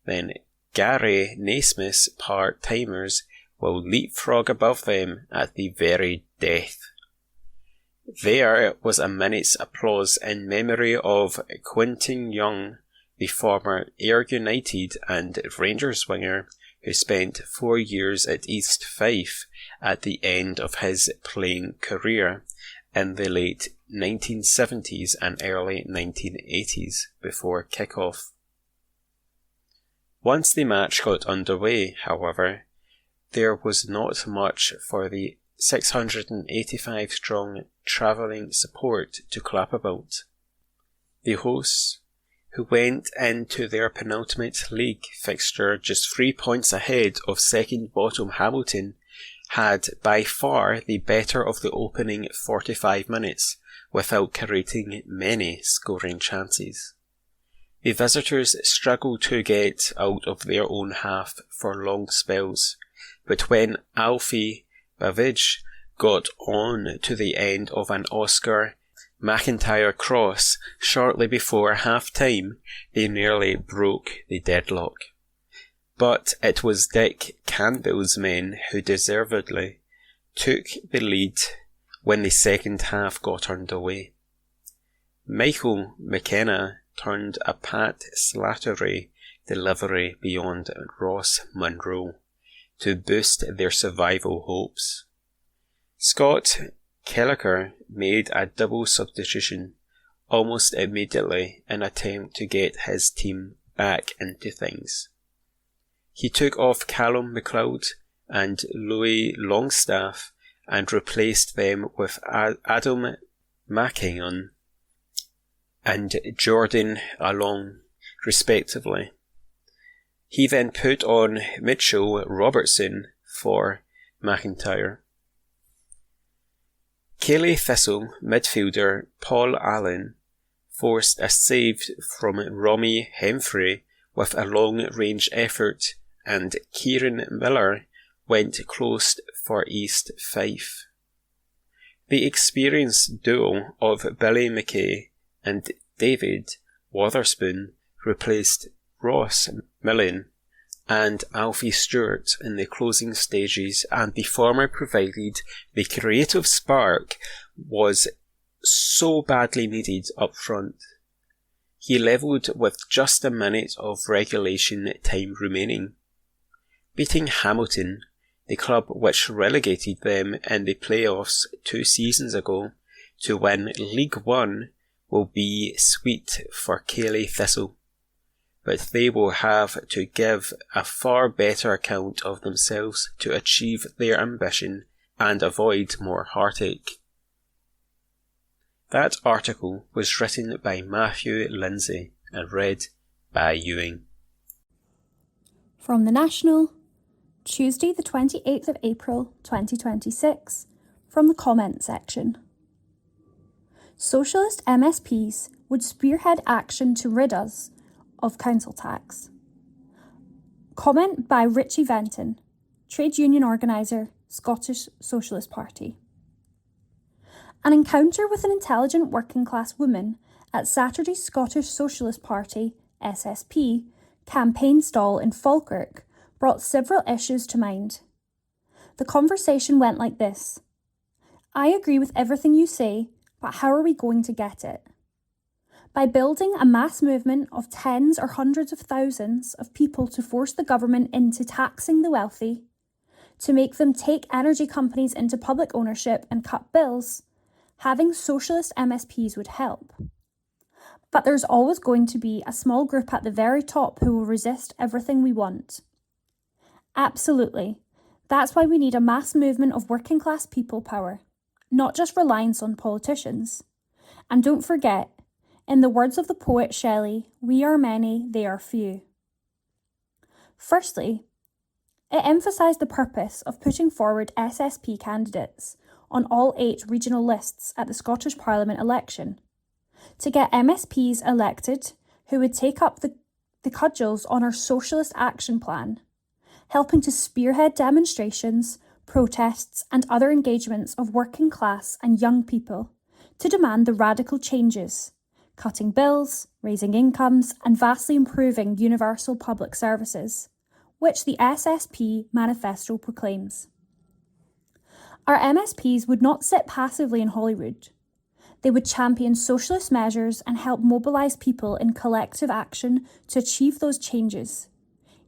then Gary Naismith's part-timers will leapfrog above them at the very death. There was a minute's applause in memory of Quintin Young, the former Ayr United and Rangers winger who spent 4 years at East Fife at the end of his playing career in the late 1970s and early 1980s before kick-off. Once the match got underway, however, there was not much for the 685-strong travelling support to clap about. The hosts, who went into their penultimate league fixture just 3 points ahead of second bottom Hamilton, had by far the better of the opening 45 minutes without creating many scoring chances. The visitors struggled to get out of their own half for long spells, but when Alfie Bavage got on to the end of an Oscar McIntyre cross shortly before half-time, they nearly broke the deadlock. But it was Dick Campbell's men who deservedly took the lead when the second half got underway. Michael McKenna turned a Pat Slattery delivery beyond Ross Munro to boost their survival hopes. Scott Kelleher made a double substitution almost immediately in an attempt to get his team back into things. He took off Callum MacLeod and Louis Longstaff and replaced them with Adam Mackinnon and Jordan Along, respectively. He then put on Mitchell Robertson for McIntyre. Cayley Thistle midfielder Paul Allen forced a save from Romy Hemfrey with a long-range effort, and Kieran Miller went close for East Fife. The experienced duo of Billy McKay and David Wotherspoon replaced Ross Millen and Alfie Stewart in the closing stages, and the former provided the creative spark was so badly needed up front. He levelled with just a minute of regulation time remaining. Beating Hamilton, the club which relegated them in the playoffs 2 seasons ago, to win League One will be sweet for Cayley Thistle, but they will have to give a far better account of themselves to achieve their ambition and avoid more heartache. That article was written by Matthew Lindsay and read by Ewing. From the National, Tuesday the 28th of April 2026, from the comment section. Socialist MSPs would spearhead action to rid us of council tax. Comment by Richie Venton, trade union organiser, Scottish Socialist Party. An encounter with an intelligent working class woman at Saturday's Scottish Socialist Party, SSP, campaign stall in Falkirk brought several issues to mind. The conversation went like this: I agree with everything you say, but how are we going to get it? By building a mass movement of tens or hundreds of thousands of people to force the government into taxing the wealthy, to make them take energy companies into public ownership and cut bills, having socialist MSPs would help. But there's always going to be a small group at the very top who will resist everything we want. Absolutely. That's why we need a mass movement of working class people power, not just reliance on politicians. And don't forget, in the words of the poet Shelley, we are many, they are few. Firstly, it emphasised the purpose of putting forward SSP candidates on all 8 regional lists at the Scottish Parliament election, to get MSPs elected who would take up the cudgels on our Socialist Action Plan, helping to spearhead demonstrations, protests and other engagements of working class and young people to demand the radical changes, cutting bills, raising incomes and vastly improving universal public services, which the SSP manifesto proclaims. Our MSPs would not sit passively in Holyrood. They would champion socialist measures and help mobilise people in collective action to achieve those changes,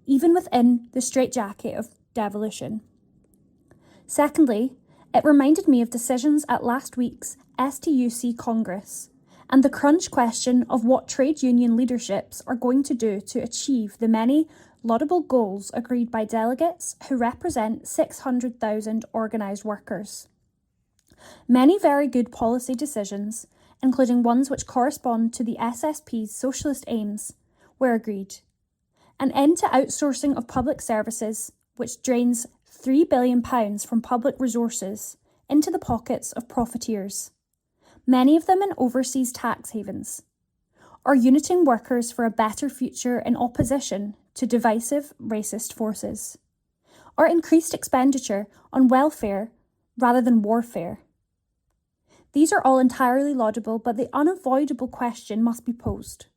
even within the straitjacket of devolution. Secondly, it reminded me of decisions at last week's STUC Congress and the crunch question of what trade union leaderships are going to do to achieve the many laudable goals agreed by delegates who represent 600,000 organised workers. Many very good policy decisions, including ones which correspond to the SSP's socialist aims, were agreed. An end to outsourcing of public services, which drains £3 billion from public resources into the pockets of profiteers, many of them in overseas tax havens, or uniting workers for a better future in opposition to divisive racist forces, or increased expenditure on welfare rather than warfare. These are all entirely laudable, but the unavoidable question must be posed.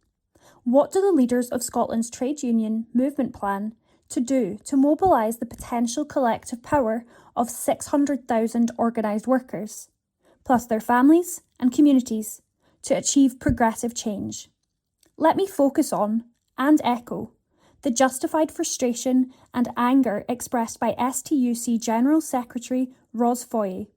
What do the leaders of Scotland's trade union movement plan to do to mobilise the potential collective power of 600,000 organised workers, plus their families and communities, to achieve progressive change? Let me focus on, and echo, the justified frustration and anger expressed by STUC General Secretary Ros Foye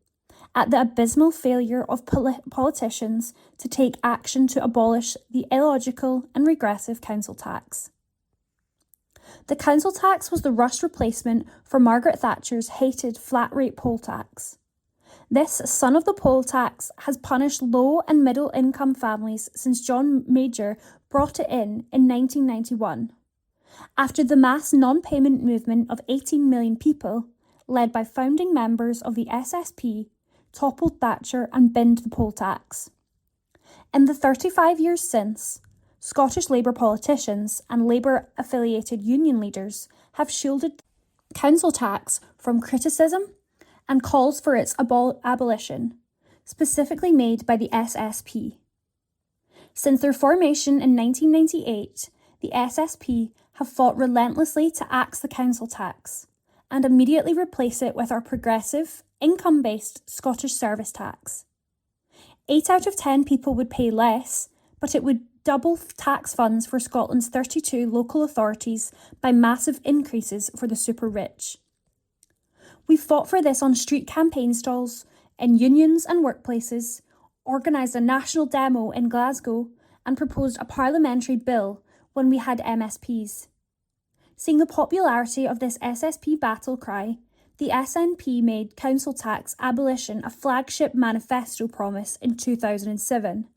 at the abysmal failure of politicians to take action to abolish the illogical and regressive council tax. The council tax was the rushed replacement for Margaret Thatcher's hated flat-rate poll tax. This son of the poll tax has punished low and middle income families since John Major brought it in 1991. After the mass non-payment movement of 18 million people, led by founding members of the SSP, toppled Thatcher and binned the poll tax. In the 35 years since, Scottish Labour politicians and Labour-affiliated union leaders have shielded council tax from criticism and calls for its abolition, specifically made by the SSP. Since their formation in 1998, the SSP have fought relentlessly to axe the council tax and immediately replace it with our progressive, income-based Scottish service tax. 8 out of 10 people would pay less, but it would double tax funds for Scotland's 32 local authorities by massive increases for the super rich. We fought for this on street campaign stalls, in unions and workplaces, organised a national demo in Glasgow, and proposed a parliamentary bill when we had MSPs. Seeing the popularity of this SSP battle cry, the SNP made council tax abolition a flagship manifesto promise in 2007,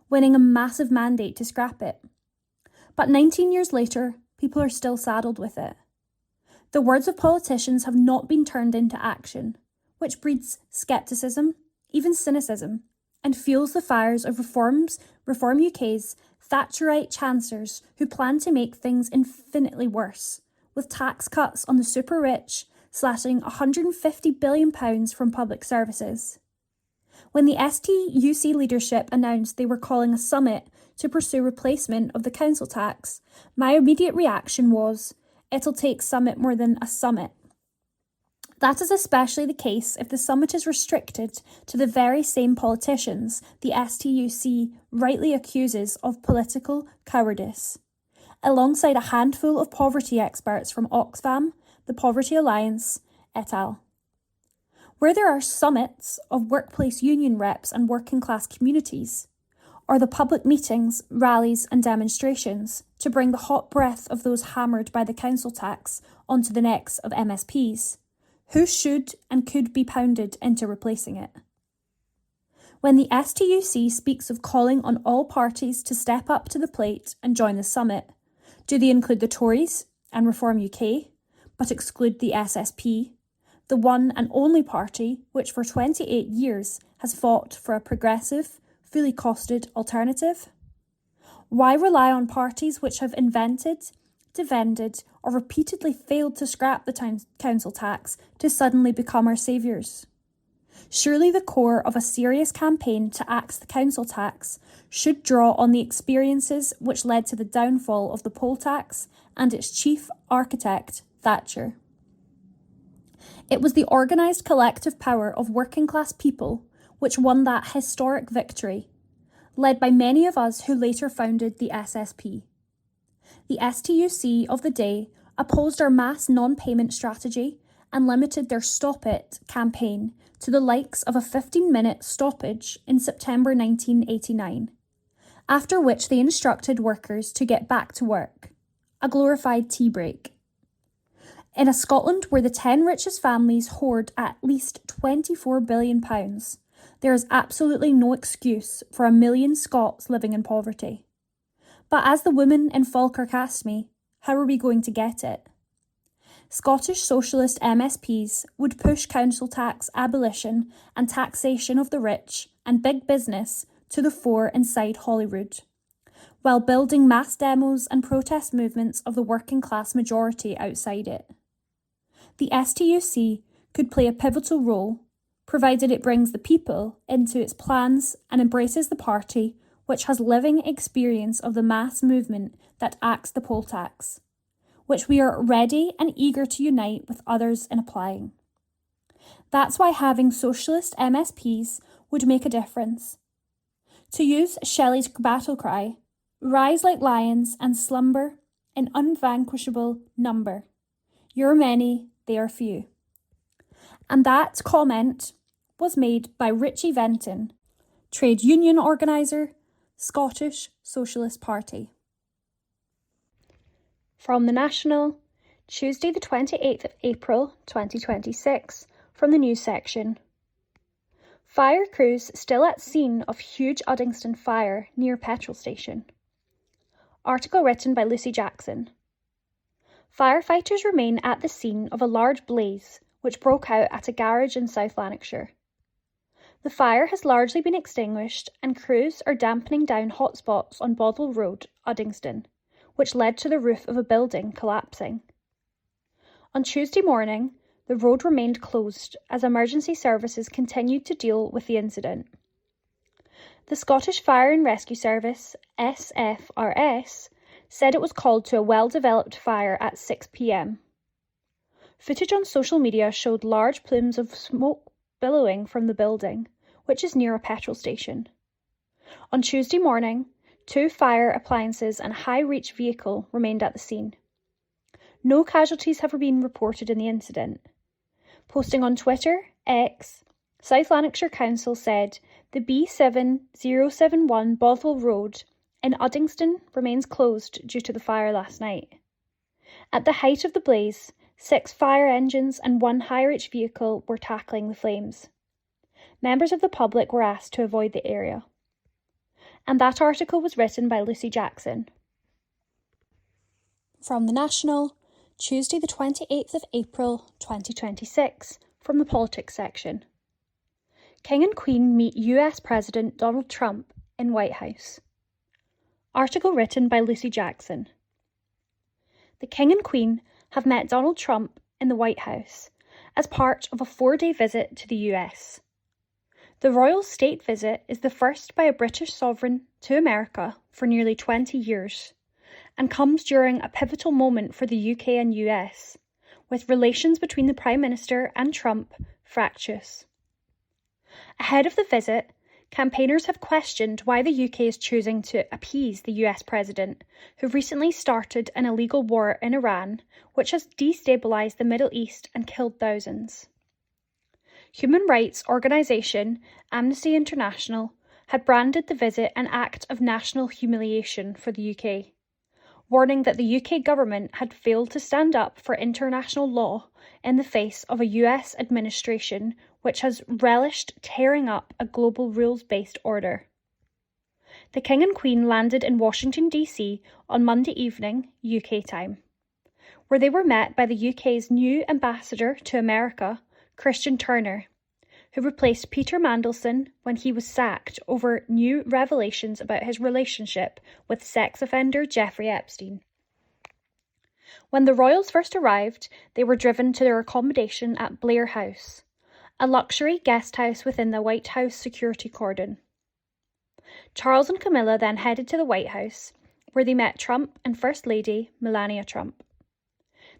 winning a massive mandate to scrap it. But 19 years later, people are still saddled with it. The words of politicians have not been turned into action, which breeds scepticism, even cynicism, and fuels the fires of Reform UK's Thatcherite chancellors who plan to make things infinitely worse, with tax cuts on the super rich, slashing £150 billion from public services. When the STUC leadership announced they were calling a summit to pursue replacement of the council tax, my immediate reaction was, it'll take summit more than a summit. That is especially the case if the summit is restricted to the very same politicians the STUC rightly accuses of political cowardice, alongside a handful of poverty experts from Oxfam, the Poverty Alliance, et al. Where there are summits of workplace union reps and working class communities, or the public meetings, rallies and demonstrations to bring the hot breath of those hammered by the council tax onto the necks of MSPs, who should and could be pounded into replacing it? When the STUC speaks of calling on all parties to step up to the plate and join the summit, do they include the Tories and Reform UK, but exclude the SSP, the one and only party which for 28 years has fought for a progressive, fully costed alternative? Why rely on parties which have invented, defended, or repeatedly failed to scrap the council tax to suddenly become our saviours? Surely the core of a serious campaign to axe the council tax should draw on the experiences which led to the downfall of the poll tax and its chief architect, Thatcher. It was the organised collective power of working class people which won that historic victory, led by many of us who later founded the SSP. The STUC of the day opposed our mass non-payment strategy and limited their Stop It campaign to the likes of a 15-minute stoppage in September 1989, after which they instructed workers to get back to work, a glorified tea break. In a Scotland where the 10 richest families hoard at least £24 billion, there is absolutely no excuse for 1 million Scots living in poverty. But as the woman in Falkirk asked me, how are we going to get it? Scottish socialist MSPs would push council tax abolition and taxation of the rich and big business to the fore inside Holyrood, while building mass demos and protest movements of the working class majority outside it. The STUC could play a pivotal role, provided it brings the people into its plans and embraces the party which has living experience of the mass movement that axed the poll tax, which we are ready and eager to unite with others in applying. That's why having socialist MSPs would make a difference. To use Shelley's battle cry, rise like lions and slumber in unvanquishable number. You're many, they are few. And that comment was made by Richie Venton, trade union organiser, Scottish Socialist Party. From the National, Tuesday the 28th of April 2026, from the news section. Fire crews still at scene of huge Uddingston fire near petrol station. Article written by Lucy Jackson. Firefighters remain at the scene of a large blaze which broke out at a garage in South Lanarkshire. The fire has largely been extinguished and crews are dampening down hotspots on Bothwell Road, Uddingston, which led to the roof of a building collapsing. On Tuesday morning, the road remained closed as emergency services continued to deal with the incident. The Scottish Fire and Rescue Service, SFRS, said it was called to a well-developed fire at 6 p.m. Footage on social media showed large plumes of smoke billowing from the building, which is near a petrol station. On Tuesday morning, 2 fire appliances and a high-reach vehicle remained at the scene. No casualties have been reported in the incident. Posting on Twitter, X, South Lanarkshire Council said the B7071 Bothwell Road in Uddingston remains closed due to the fire last night. At the height of the blaze, 6 fire engines and 1 high-reach vehicle were tackling the flames. Members of the public were asked to avoid the area. And that article was written by Lucy Jackson. From the National, Tuesday the 28th of April 2026, from the Politics section. King and Queen meet US President Donald Trump in White House. Article written by Lucy Jackson. The King and Queen have met Donald Trump in the White House as part of a 4-day visit to the US. The royal state visit is the first by a British sovereign to America for nearly 20 years and comes during a pivotal moment for the UK and US, with relations between the Prime Minister and Trump fractious. Ahead of the visit, campaigners have questioned why the UK is choosing to appease the US president, who recently started an illegal war in Iran, which has destabilised the Middle East and killed thousands. Human rights organisation Amnesty International had branded the visit an act of national humiliation for the UK, warning that the UK government had failed to stand up for international law in the face of a US administration which has relished tearing up a global rules-based order. The King and Queen landed in Washington, D.C. on Monday evening, UK time, where they were met by the UK's new ambassador to America, Christian Turner, who replaced Peter Mandelson when he was sacked over new revelations about his relationship with sex offender Jeffrey Epstein. When the royals first arrived, they were driven to their accommodation at Blair House, a luxury guest house within the White House security cordon. Charles and Camilla then headed to the White House, where they met Trump and First Lady Melania Trump.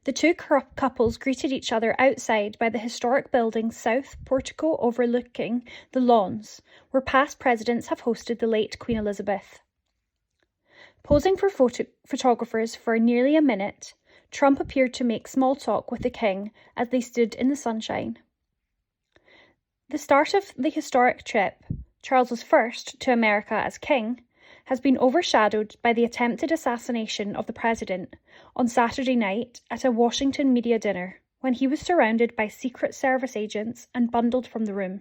The two couples greeted each other outside by the historic building's south portico overlooking the lawns, where past presidents have hosted the late Queen Elizabeth. Posing for photographers for nearly a minute, Trump appeared to make small talk with the king as they stood in the sunshine. The start of the historic trip, Charles's first to America as king, has been overshadowed by the attempted assassination of the president on Saturday night at a Washington media dinner, when he was surrounded by Secret Service agents and bundled from the room.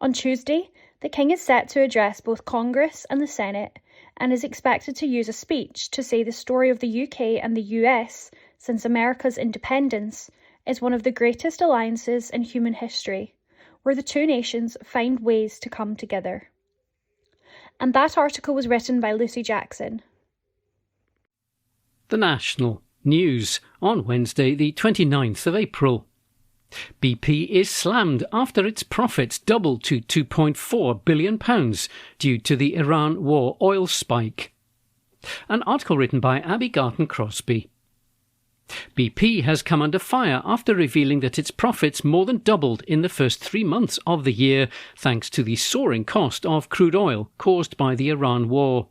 On Tuesday, the king is set to address both Congress and the Senate and is expected to use a speech to say the story of the UK and the US since America's independence is one of the greatest alliances in human history, where the two nations find ways to come together. And that article was written by Lucy Jackson. The National News on Wednesday the 29th of April. BP is slammed after its profits doubled to £2.4 billion due to the Iran war oil spike. An article written by Abby Garton-Crosby. BP has come under fire after revealing that its profits more than doubled in the first 3 months of the year, thanks to the soaring cost of crude oil caused by the Iran war.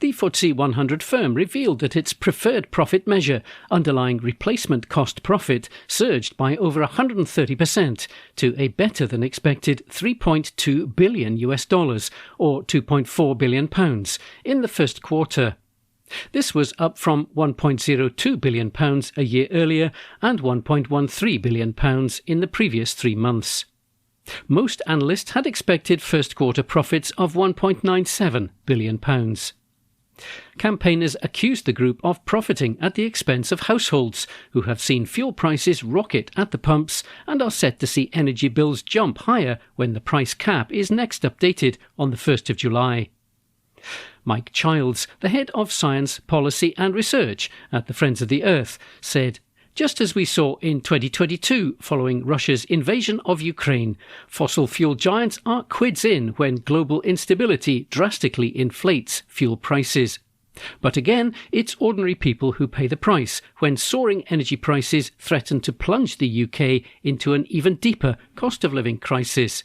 The FTSE 100 firm revealed that its preferred profit measure, underlying replacement cost profit, surged by over 130% to a better-than-expected $3.2 billion or £2.4 billion in the first quarter. This was up from £1.02 billion a year earlier and £1.13 billion in the previous 3 months. Most analysts had expected first-quarter profits of £1.97 billion. Campaigners accused the group of profiting at the expense of households, who have seen fuel prices rocket at the pumps and are set to see energy bills jump higher when the price cap is next updated on the 1st of July. Mike Childs, the head of Science, Policy and Research at the Friends of the Earth, said, "Just as we saw in 2022 following Russia's invasion of Ukraine, fossil fuel giants are quids in when global instability drastically inflates fuel prices. But again, it's ordinary people who pay the price when soaring energy prices threaten to plunge the UK into an even deeper cost of living crisis."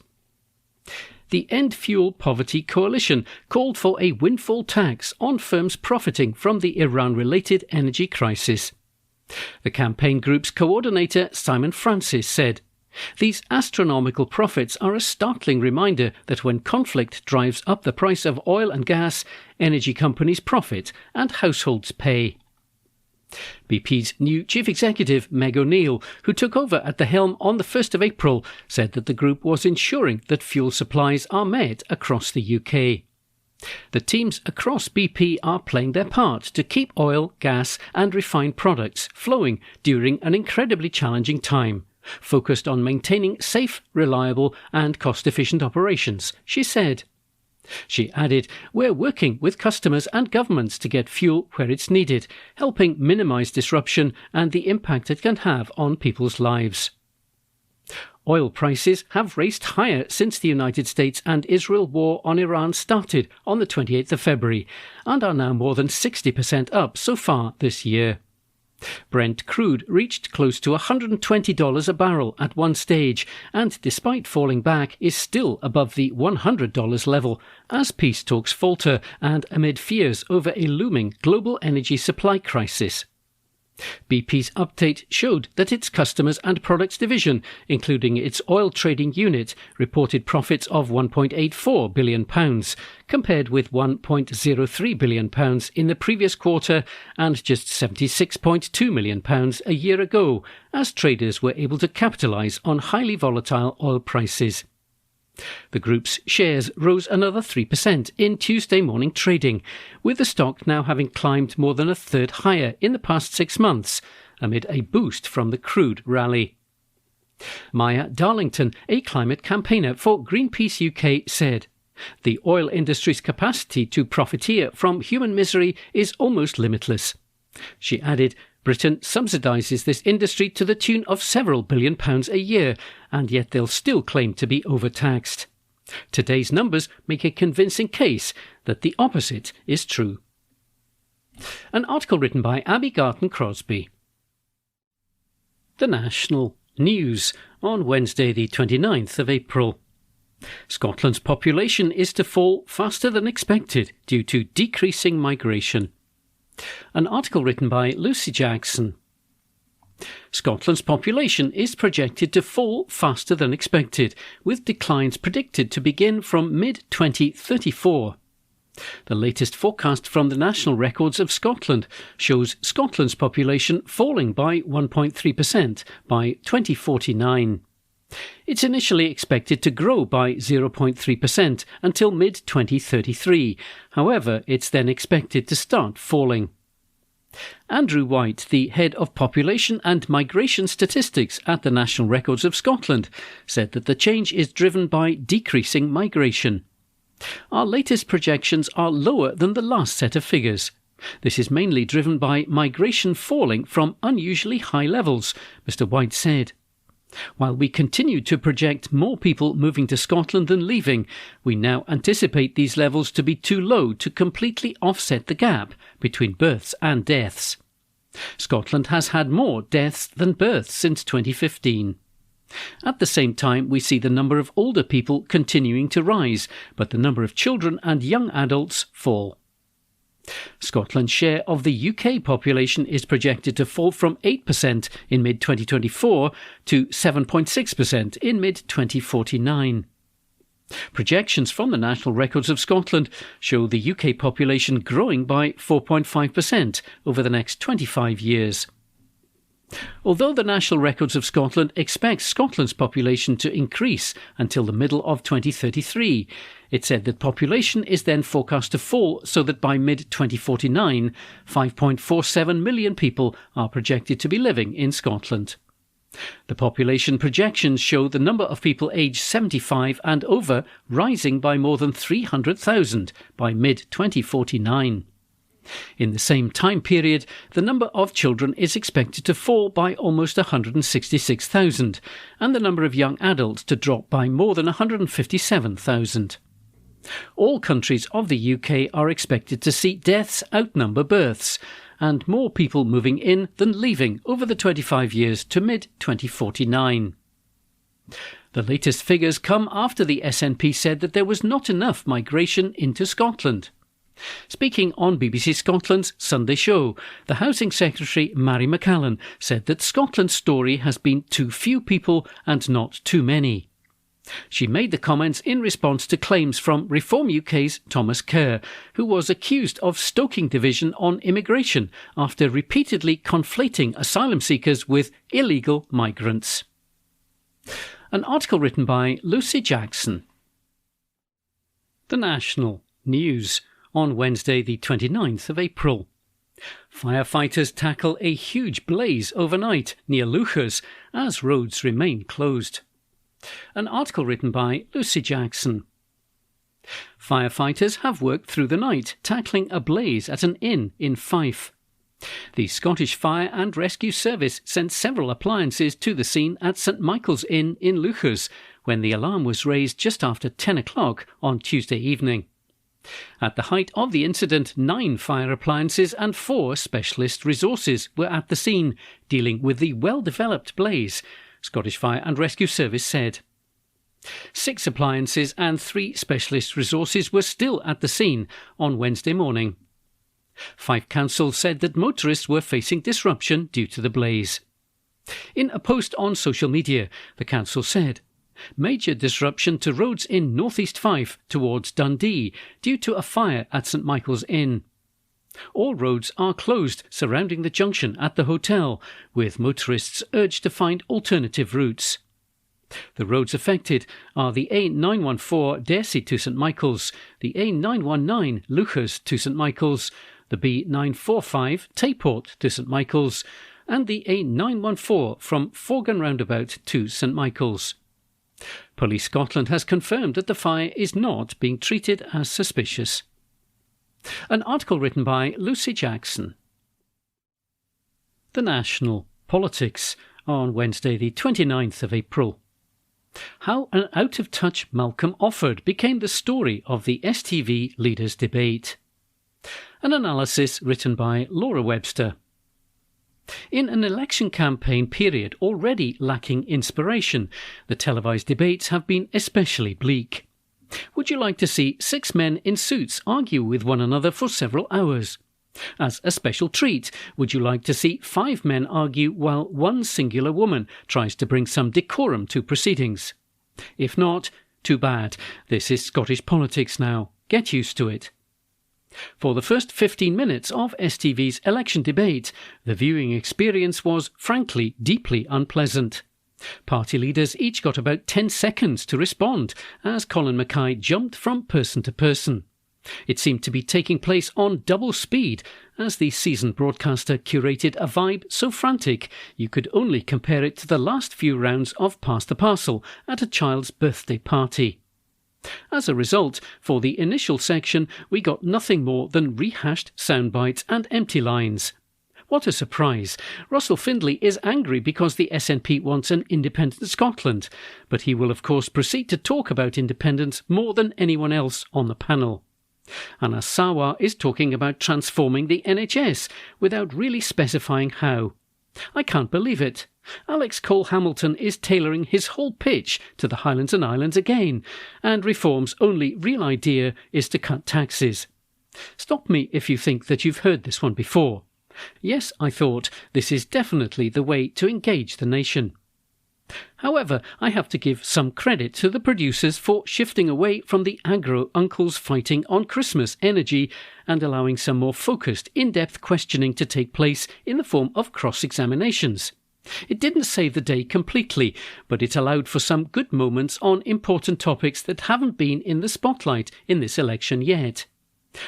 The End Fuel Poverty Coalition called for a windfall tax on firms profiting from the Iran-related energy crisis. The campaign group's coordinator, Simon Francis, said, "These astronomical profits are a startling reminder that when conflict drives up the price of oil and gas, energy companies profit and households pay." BP's new chief executive, Meg O'Neill, who took over at the helm on the 1st of April, said that the group was ensuring that fuel supplies are met across the UK. The teams across BP are playing their part to keep oil, gas and refined products flowing during an incredibly challenging time, focused on maintaining safe, reliable and cost-efficient operations, she said. She added, "We're working with customers and governments to get fuel where it's needed, helping minimise disruption and the impact it can have on people's lives." Oil prices have raced higher since the United States and Israel war on Iran started on the 28th of February and are now more than 60% up so far this year. Brent crude reached close to $120 a barrel at one stage and, despite falling back, is still above the $100 level as peace talks falter and amid fears over a looming global energy supply crisis. BP's update showed that its customers and products division, including its oil trading unit, reported profits of £1.84 billion, compared with £1.03 billion in the previous quarter and just £76.2 million a year ago, as traders were able to capitalise on highly volatile oil prices. The group's shares rose another 3% in Tuesday morning trading, with the stock now having climbed more than a third higher in the past 6 months, amid a boost from the crude rally. Maya Darlington, a climate campaigner for Greenpeace UK, said, "The oil industry's capacity to profiteer from human misery is almost limitless." She added, "Britain subsidises this industry to the tune of several £billion a year, and yet they'll still claim to be overtaxed. Today's numbers make a convincing case that the opposite is true." An article written by Abby Garton-Crosby. The National News on Wednesday the 29th of April. Scotland's population is to fall faster than expected due to decreasing migration. An article written by Lucy Jackson. Scotland's population is projected to fall faster than expected, with declines predicted to begin from mid-2034. The latest forecast from the National Records of Scotland shows Scotland's population falling by 1.3% by 2049. It's initially expected to grow by 0.3% until mid-2033. However, it's then expected to start falling. Andrew White, the head of population and migration statistics at the National Records of Scotland, said that the change is driven by decreasing migration. "Our latest projections are lower than the last set of figures. This is mainly driven by migration falling from unusually high levels," Mr. White said. "While we continue to project more people moving to Scotland than leaving, we now anticipate these levels to be too low to completely offset the gap between births and deaths. Scotland has had more deaths than births since 2015. At the same time, we see the number of older people continuing to rise, but the number of children and young adults fall." Scotland's share of the UK population is projected to fall from 8% in mid-2024 to 7.6% in mid-2049. Projections from the National Records of Scotland show the UK population growing by 4.5% over the next 25 years. Although the National Records of Scotland expects Scotland's population to increase until the middle of 2033, it said that population is then forecast to fall so that by mid-2049, 5.47 million people are projected to be living in Scotland. The population projections show the number of people aged 75 and over rising by more than 300,000 by mid-2049. In the same time period, the number of children is expected to fall by almost 166,000, and the number of young adults to drop by more than 157,000. All countries of the UK are expected to see deaths outnumber births, and more people moving in than leaving over the 25 years to mid-2049. The latest figures come after the SNP said that there was not enough migration into Scotland. Speaking on BBC Scotland's Sunday Show, the Housing Secretary Mary McCallan said that Scotland's story has been too few people and not too many. She made the comments in response to claims from Reform UK's Thomas Kerr, who was accused of stoking division on immigration after repeatedly conflating asylum seekers with illegal migrants. An article written by Lucy Jackson. The National News on Wednesday the 29th of April. Firefighters tackle a huge blaze overnight near Luchers as roads remain closed. An article written by Lucy Jackson. Firefighters have worked through the night, tackling a blaze at an inn in Fife. The Scottish Fire and Rescue Service sent several appliances to the scene at St Michael's Inn in Luchers when the alarm was raised just after 10 o'clock on Tuesday evening. At the height of the incident, 9 fire appliances and 4 specialist resources were at the scene, dealing with the well-developed blaze, Scottish Fire and Rescue Service said. 6 appliances and 3 specialist resources were still at the scene on Wednesday morning. Fife Council said that motorists were facing disruption due to the blaze. In a post on social media, the council said, "Major disruption to roads in northeast Fife towards Dundee due to a fire at St Michael's Inn. All roads are closed surrounding the junction at the hotel, with motorists urged to find alternative routes. The roads affected are the A914 Dessie to St Michael's, the A919 Luchers to St Michael's, the B945 Tayport to St Michael's, and the A914 from Forgan Roundabout to St Michael's. Police Scotland has confirmed that the fire is not being treated as suspicious." An article written by Lucy Jackson. The National Politics on Wednesday the 29th of April. How an out-of-touch Malcolm Offord became the story of the STV leaders' debate. An analysis written by Laura Webster. In an election campaign period already lacking inspiration, the televised debates have been especially bleak. Would you like to see 6 men in suits argue with one another for several hours? As a special treat, would you like to see 5 men argue while one singular woman tries to bring some decorum to proceedings? If not, too bad. This is Scottish politics now. Get used to it. For the first 15 minutes of STV's election debate, the viewing experience was, frankly, deeply unpleasant. Party leaders each got about 10 seconds to respond as Colin Mackay jumped from person to person. It seemed to be taking place on double speed as the seasoned broadcaster curated a vibe so frantic you could only compare it to the last few rounds of Pass the Parcel at a child's birthday party. As a result, for the initial section, we got nothing more than rehashed soundbites and empty lines. What a surprise. Russell Findlay is angry because the SNP wants an independent Scotland, but he will of course proceed to talk about independence more than anyone else on the panel. Anna Sawa is talking about transforming the NHS without really specifying how. I can't believe it. Alex Cole-Hamilton is tailoring his whole pitch to the Highlands and Islands again, and Reform's only real idea is to cut taxes. Stop me if you think that you've heard this one before. Yes, I thought, this is definitely the way to engage the nation. However, I have to give some credit to the producers for shifting away from the aggro uncles fighting on Christmas energy and allowing some more focused, in-depth questioning to take place in the form of cross-examinations. It didn't save the day completely, but it allowed for some good moments on important topics that haven't been in the spotlight in this election yet.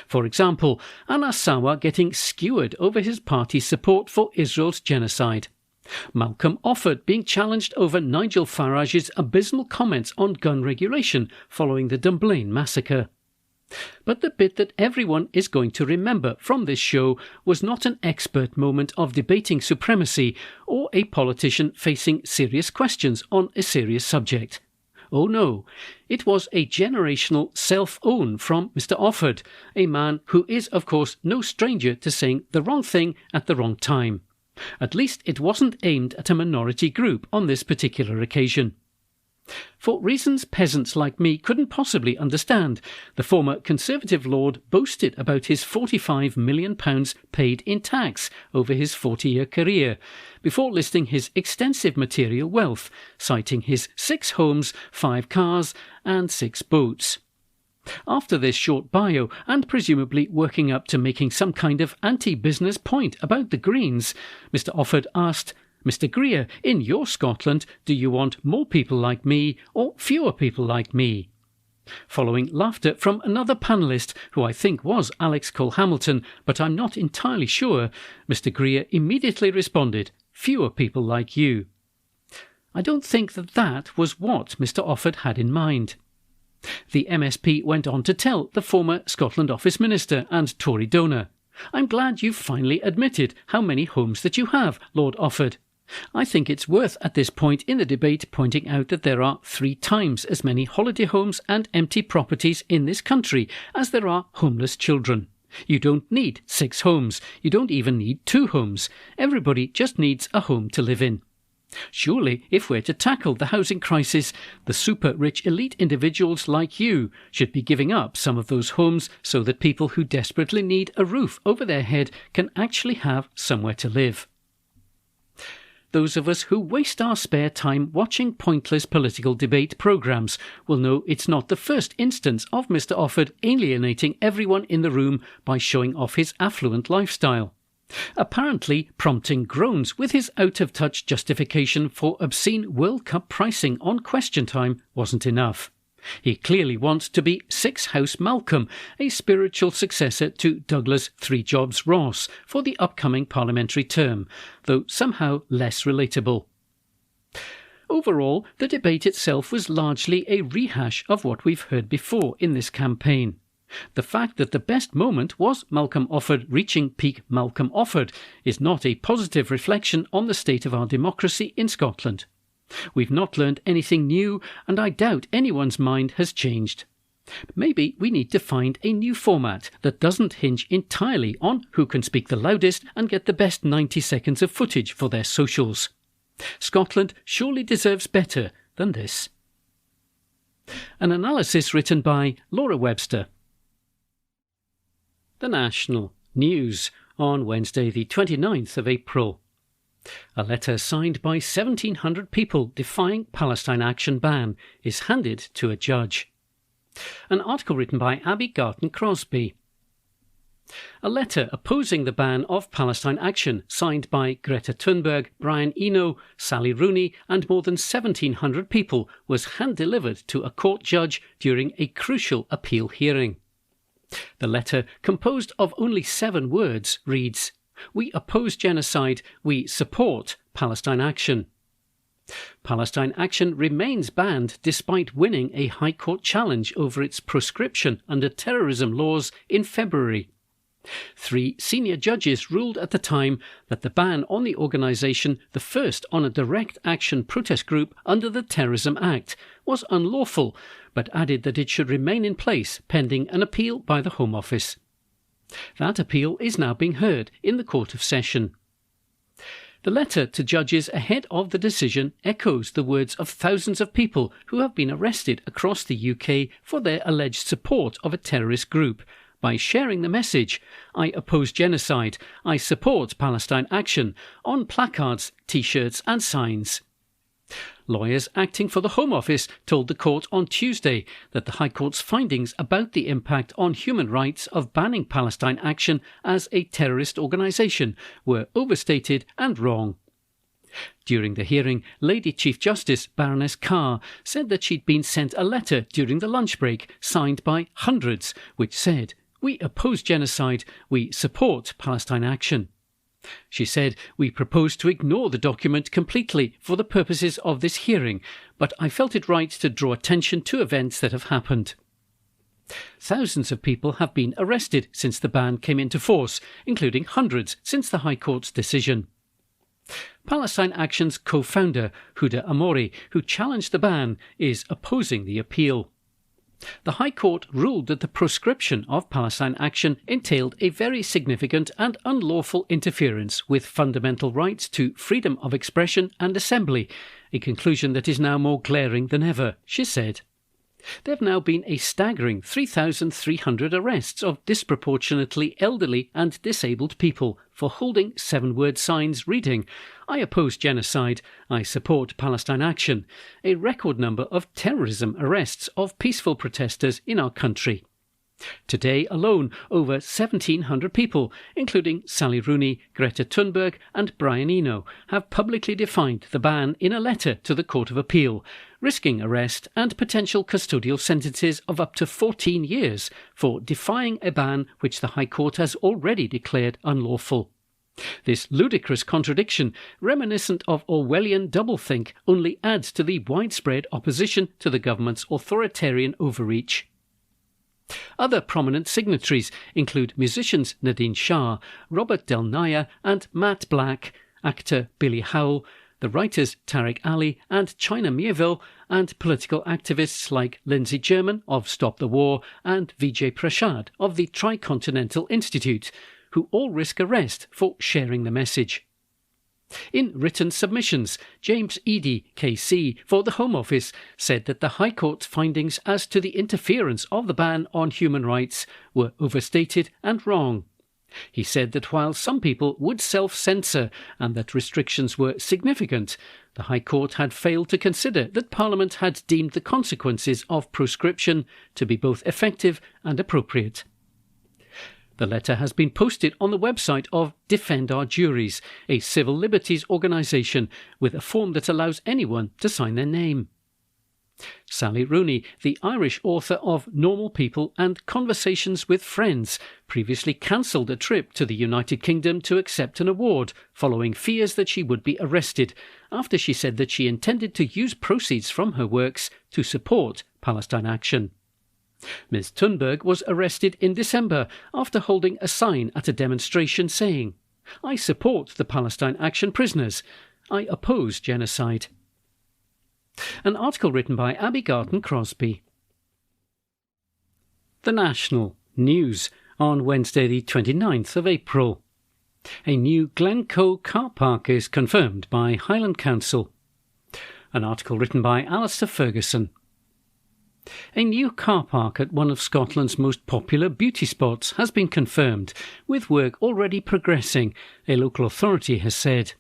For example, Anna Sawa getting skewered over his party's support for Israel's genocide. Malcolm Offord being challenged over Nigel Farage's abysmal comments on gun regulation following the Dunblane massacre. But the bit that everyone is going to remember from this show was not an expert moment of debating supremacy or a politician facing serious questions on a serious subject. Oh no, it was a generational self-own from Mr. Offord, a man who is of course no stranger to saying the wrong thing at the wrong time. At least it wasn't aimed at a minority group on this particular occasion. For reasons peasants like me couldn't possibly understand, the former Conservative Lord boasted about his £45 million paid in tax over his 40-year career, before listing his extensive material wealth, citing his 6 homes, 5 cars and 6 boats. After this short bio, and presumably working up to making some kind of anti-business point about the Greens, Mr. Offord asked, "Mr. Greer, in your Scotland, do you want more people like me or fewer people like me?" Following laughter from another panellist, who I think was Alex Cole-Hamilton, but I'm not entirely sure, Mr. Greer immediately responded, "Fewer people like you." I don't think that was what Mr. Offord had in mind. The MSP went on to tell the former Scotland Office Minister and Tory donor, "I'm glad you've finally admitted how many homes that you have, Lord Offord. I think it's worth at this point in the debate pointing out that there are 3 times as many holiday homes and empty properties in this country as there are homeless children. You don't need 6 homes. You don't even need 2 homes. Everybody just needs a home to live in. Surely, if we're to tackle the housing crisis, the super-rich elite individuals like you should be giving up some of those homes so that people who desperately need a roof over their head can actually have somewhere to live." Those of us who waste our spare time watching pointless political debate programmes will know it's not the first instance of Mr. Offord alienating everyone in the room by showing off his affluent lifestyle. Apparently prompting groans with his out-of-touch justification for obscene World Cup pricing on Question Time wasn't enough. He clearly wants to be Six House Malcolm, a spiritual successor to Douglas Three Jobs Ross for the upcoming parliamentary term, though somehow less relatable. Overall, the debate itself was largely a rehash of what we've heard before in this campaign. The fact that the best moment was Malcolm Offord reaching peak Malcolm Offord is not a positive reflection on the state of our democracy in Scotland. We've not learned anything new, and I doubt anyone's mind has changed. Maybe we need to find a new format that doesn't hinge entirely on who can speak the loudest and get the best 90 seconds of footage for their socials. Scotland surely deserves better than this. An analysis written by Laura Webster. The National News on Wednesday the 29th of April. A letter signed by 1,700 people defying Palestine Action ban is handed to a judge. An article written by Abby Garton Crosby. A letter opposing the ban of Palestine Action, signed by Greta Thunberg, Brian Eno, Sally Rooney and more than 1,700 people, was hand-delivered to a court judge during a crucial appeal hearing. The letter, composed of only 7 words, reads, "We oppose genocide. We support Palestine Action." Palestine Action remains banned despite winning a High Court challenge over its proscription under terrorism laws in February. 3 senior judges ruled at the time that the ban on the organisation, the first on a direct action protest group under the Terrorism Act, was unlawful, but added that it should remain in place pending an appeal by the Home Office. That appeal is now being heard in the Court of Session. The letter to judges ahead of the decision echoes the words of thousands of people who have been arrested across the UK for their alleged support of a terrorist group by sharing the message, "I oppose genocide, I support Palestine Action," on placards, T-shirts and signs. Lawyers acting for the Home Office told the court on Tuesday that the High Court's findings about the impact on human rights of banning Palestine Action as a terrorist organisation were overstated and wrong. During the hearing, Lady Chief Justice Baroness Carr said that she'd been sent a letter during the lunch break signed by hundreds, which said, "We oppose genocide, we support Palestine Action." She said, "We propose to ignore the document completely for the purposes of this hearing, but I felt it right to draw attention to events that have happened." Thousands of people have been arrested since the ban came into force, including hundreds since the High Court's decision. Palestine Action's co-founder, Huda Amori, who challenged the ban, is opposing the appeal. The High Court ruled that the proscription of Palestine Action entailed a very significant and unlawful interference with fundamental rights to freedom of expression and assembly, a conclusion that is now more glaring than ever, she said. There have now been a staggering 3,300 arrests of disproportionately elderly and disabled people for holding 7-word signs reading, "I oppose genocide, I support Palestine Action," a record number of terrorism arrests of peaceful protesters in our country. Today alone, over 1,700 people, including Sally Rooney, Greta Thunberg and Brian Eno, have publicly defied the ban in a letter to the Court of Appeal, risking arrest and potential custodial sentences of up to 14 years for defying a ban which the High Court has already declared unlawful. This ludicrous contradiction, reminiscent of Orwellian doublethink, only adds to the widespread opposition to the government's authoritarian overreach. Other prominent signatories include musicians Nadine Shah, Robert Del Nair and Matt Black, actor Billy Howell, the writers Tariq Ali and China Miéville, and political activists like Lindsay German of Stop the War and Vijay Prashad of the Tricontinental Institute, who all risk arrest for sharing the message. In written submissions, James Eadie, KC, for the Home Office, said that the High Court's findings as to the interference of the ban on human rights were overstated and wrong. He said that while some people would self-censor and that restrictions were significant, the High Court had failed to consider that Parliament had deemed the consequences of proscription to be both effective and appropriate. The letter has been posted on the website of Defend Our Juries, a civil liberties organisation, with a form that allows anyone to sign their name. Sally Rooney, the Irish author of Normal People and Conversations with Friends, previously cancelled a trip to the United Kingdom to accept an award following fears that she would be arrested, after she said that she intended to use proceeds from her works to support Palestine Action. Ms. Thunberg was arrested in December after holding a sign at a demonstration saying, "I support the Palestine Action prisoners. I oppose genocide." An article written by Abby Garton Crosby. The National News on Wednesday the 29th of April. A new Glencoe car park is confirmed by Highland Council. An article written by Alistair Ferguson. A new car park at one of Scotland's most popular beauty spots has been confirmed, with work already progressing, a local authority has said.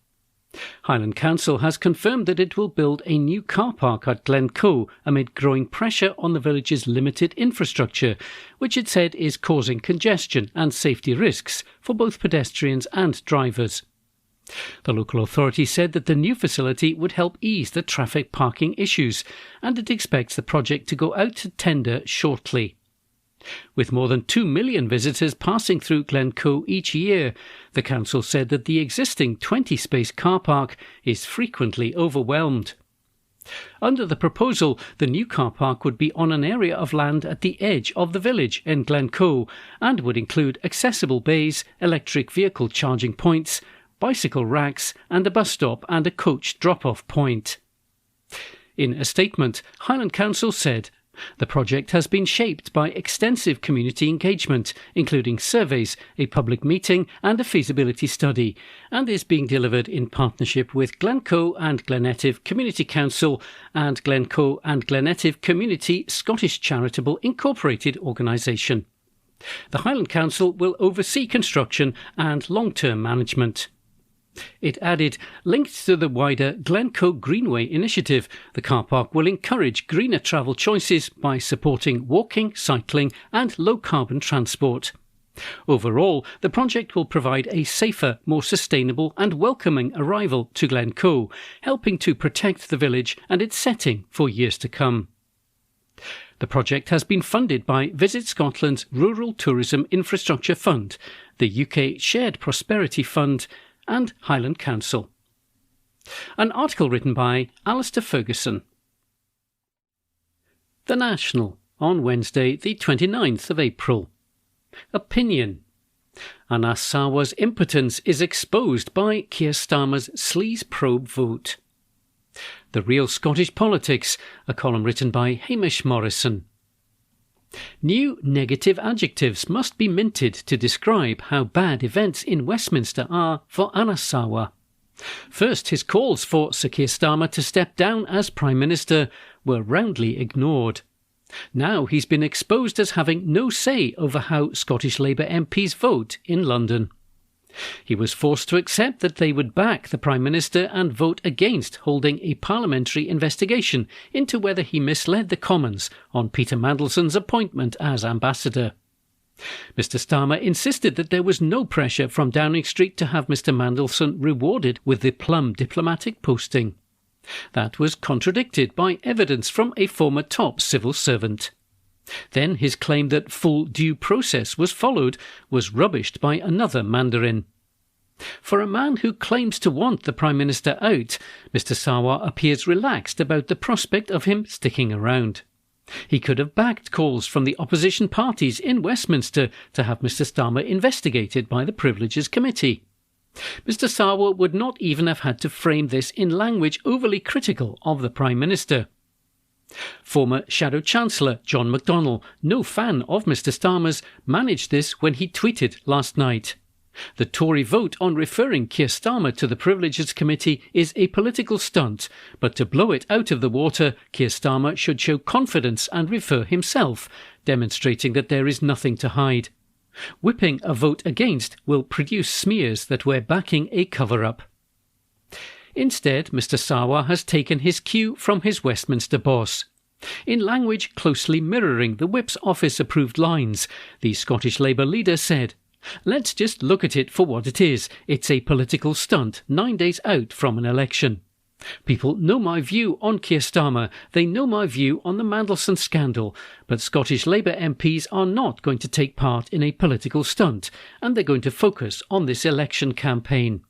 Highland Council has confirmed that it will build a new car park at Glencoe amid growing pressure on the village's limited infrastructure, which it said is causing congestion and safety risks for both pedestrians and drivers. The local authority said that the new facility would help ease the traffic parking issues, and it expects the project to go out to tender shortly. With more than 2 million visitors passing through Glencoe each year, the council said that the existing 20-space car park is frequently overwhelmed. Under the proposal, the new car park would be on an area of land at the edge of the village in Glencoe and would include accessible bays, electric vehicle charging points, bicycle racks and a bus stop and a coach drop-off point. In a statement, Highland Council said, "The project has been shaped by extensive community engagement, including surveys, a public meeting and a feasibility study, and is being delivered in partnership with Glencoe and Glenetive Community Council and Glencoe and Glenetive Community Scottish Charitable Incorporated organisation. The Highland Council will oversee construction and long-term management." It added, linked to the wider Glencoe Greenway initiative, the car park will encourage greener travel choices by supporting walking, cycling and low-carbon transport. Overall, the project will provide a safer, more sustainable and welcoming arrival to Glencoe, helping to protect the village and its setting for years to come. The project has been funded by Visit Scotland's Rural Tourism Infrastructure Fund, the UK Shared Prosperity Fund and Highland Council. An article written by Alistair Ferguson. The National on Wednesday the 29th of April. Opinion. Anas Sarwar's impotence is exposed by Keir Starmer's sleaze probe vote. The Real Scottish Politics, a column written by Hamish Morrison. New negative adjectives must be minted to describe how bad events in Westminster are for Anas Sarwar. First, his calls for Sir Keir Starmer to step down as Prime Minister were roundly ignored. Now he's been exposed as having no say over how Scottish Labour MPs vote in London. He was forced to accept that they would back the Prime Minister and vote against holding a parliamentary investigation into whether he misled the Commons on Peter Mandelson's appointment as ambassador. Mr Starmer insisted that there was no pressure from Downing Street to have Mr Mandelson rewarded with the plum diplomatic posting. That was contradicted by evidence from a former top civil servant. Then his claim that full due process was followed was rubbished by another Mandarin. For a man who claims to want the Prime Minister out, Mr Sarwar appears relaxed about the prospect of him sticking around. He could have backed calls from the opposition parties in Westminster to have Mr Starmer investigated by the Privileges Committee. Mr Sarwar would not even have had to frame this in language overly critical of the Prime Minister. Former Shadow Chancellor John McDonnell, no fan of Mr Starmer's, managed this when he tweeted last night. The Tory vote on referring Keir Starmer to the Privileges Committee is a political stunt, but to blow it out of the water, Keir Starmer should show confidence and refer himself, demonstrating that there is nothing to hide. Whipping a vote against will produce smears that we're backing a cover-up. Instead, Mr Sarwar has taken his cue from his Westminster boss. In language closely mirroring the Whip's office-approved lines, the Scottish Labour leader said, "Let's just look at it for what it is. It's a political stunt 9 days out from an election. People know my view on Keir Starmer, they know my view on the Mandelson scandal, but Scottish Labour MPs are not going to take part in a political stunt, and they're going to focus on this election campaign."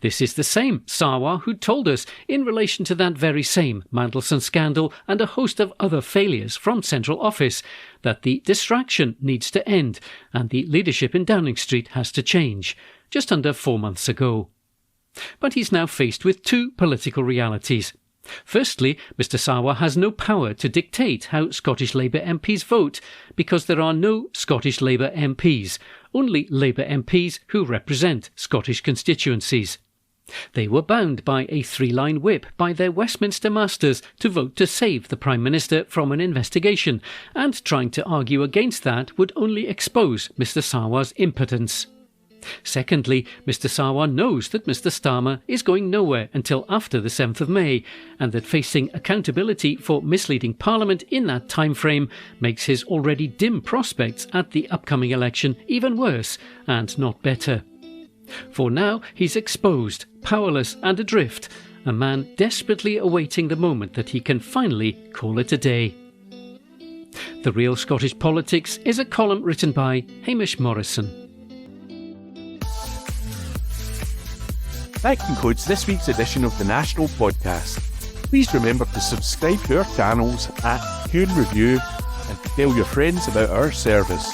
This is the same Sarwar who told us, in relation to that very same Mandelson scandal and a host of other failures from central office, that the distraction needs to end and the leadership in Downing Street has to change, just under 4 months ago. But he's now faced with two political realities. Firstly, Mr Sarwar has no power to dictate how Scottish Labour MPs vote because there are no Scottish Labour MPs, only Labour MPs who represent Scottish constituencies. They were bound by a 3-line whip by their Westminster masters to vote to save the Prime Minister from an investigation, and trying to argue against that would only expose Mr Sarwar's impotence. Secondly, Mr Sarwar knows that Mr Starmer is going nowhere until after the 7th of May, and that facing accountability for misleading Parliament in that time frame makes his already dim prospects at the upcoming election even worse and not better. For now, he's exposed, powerless and adrift, a man desperately awaiting the moment that he can finally call it a day. The Real Scottish Politics is a column written by Hamish Morrison. That concludes this week's edition of the National Podcast. Please remember to subscribe to our channels at Hume Review and to tell your friends about our service.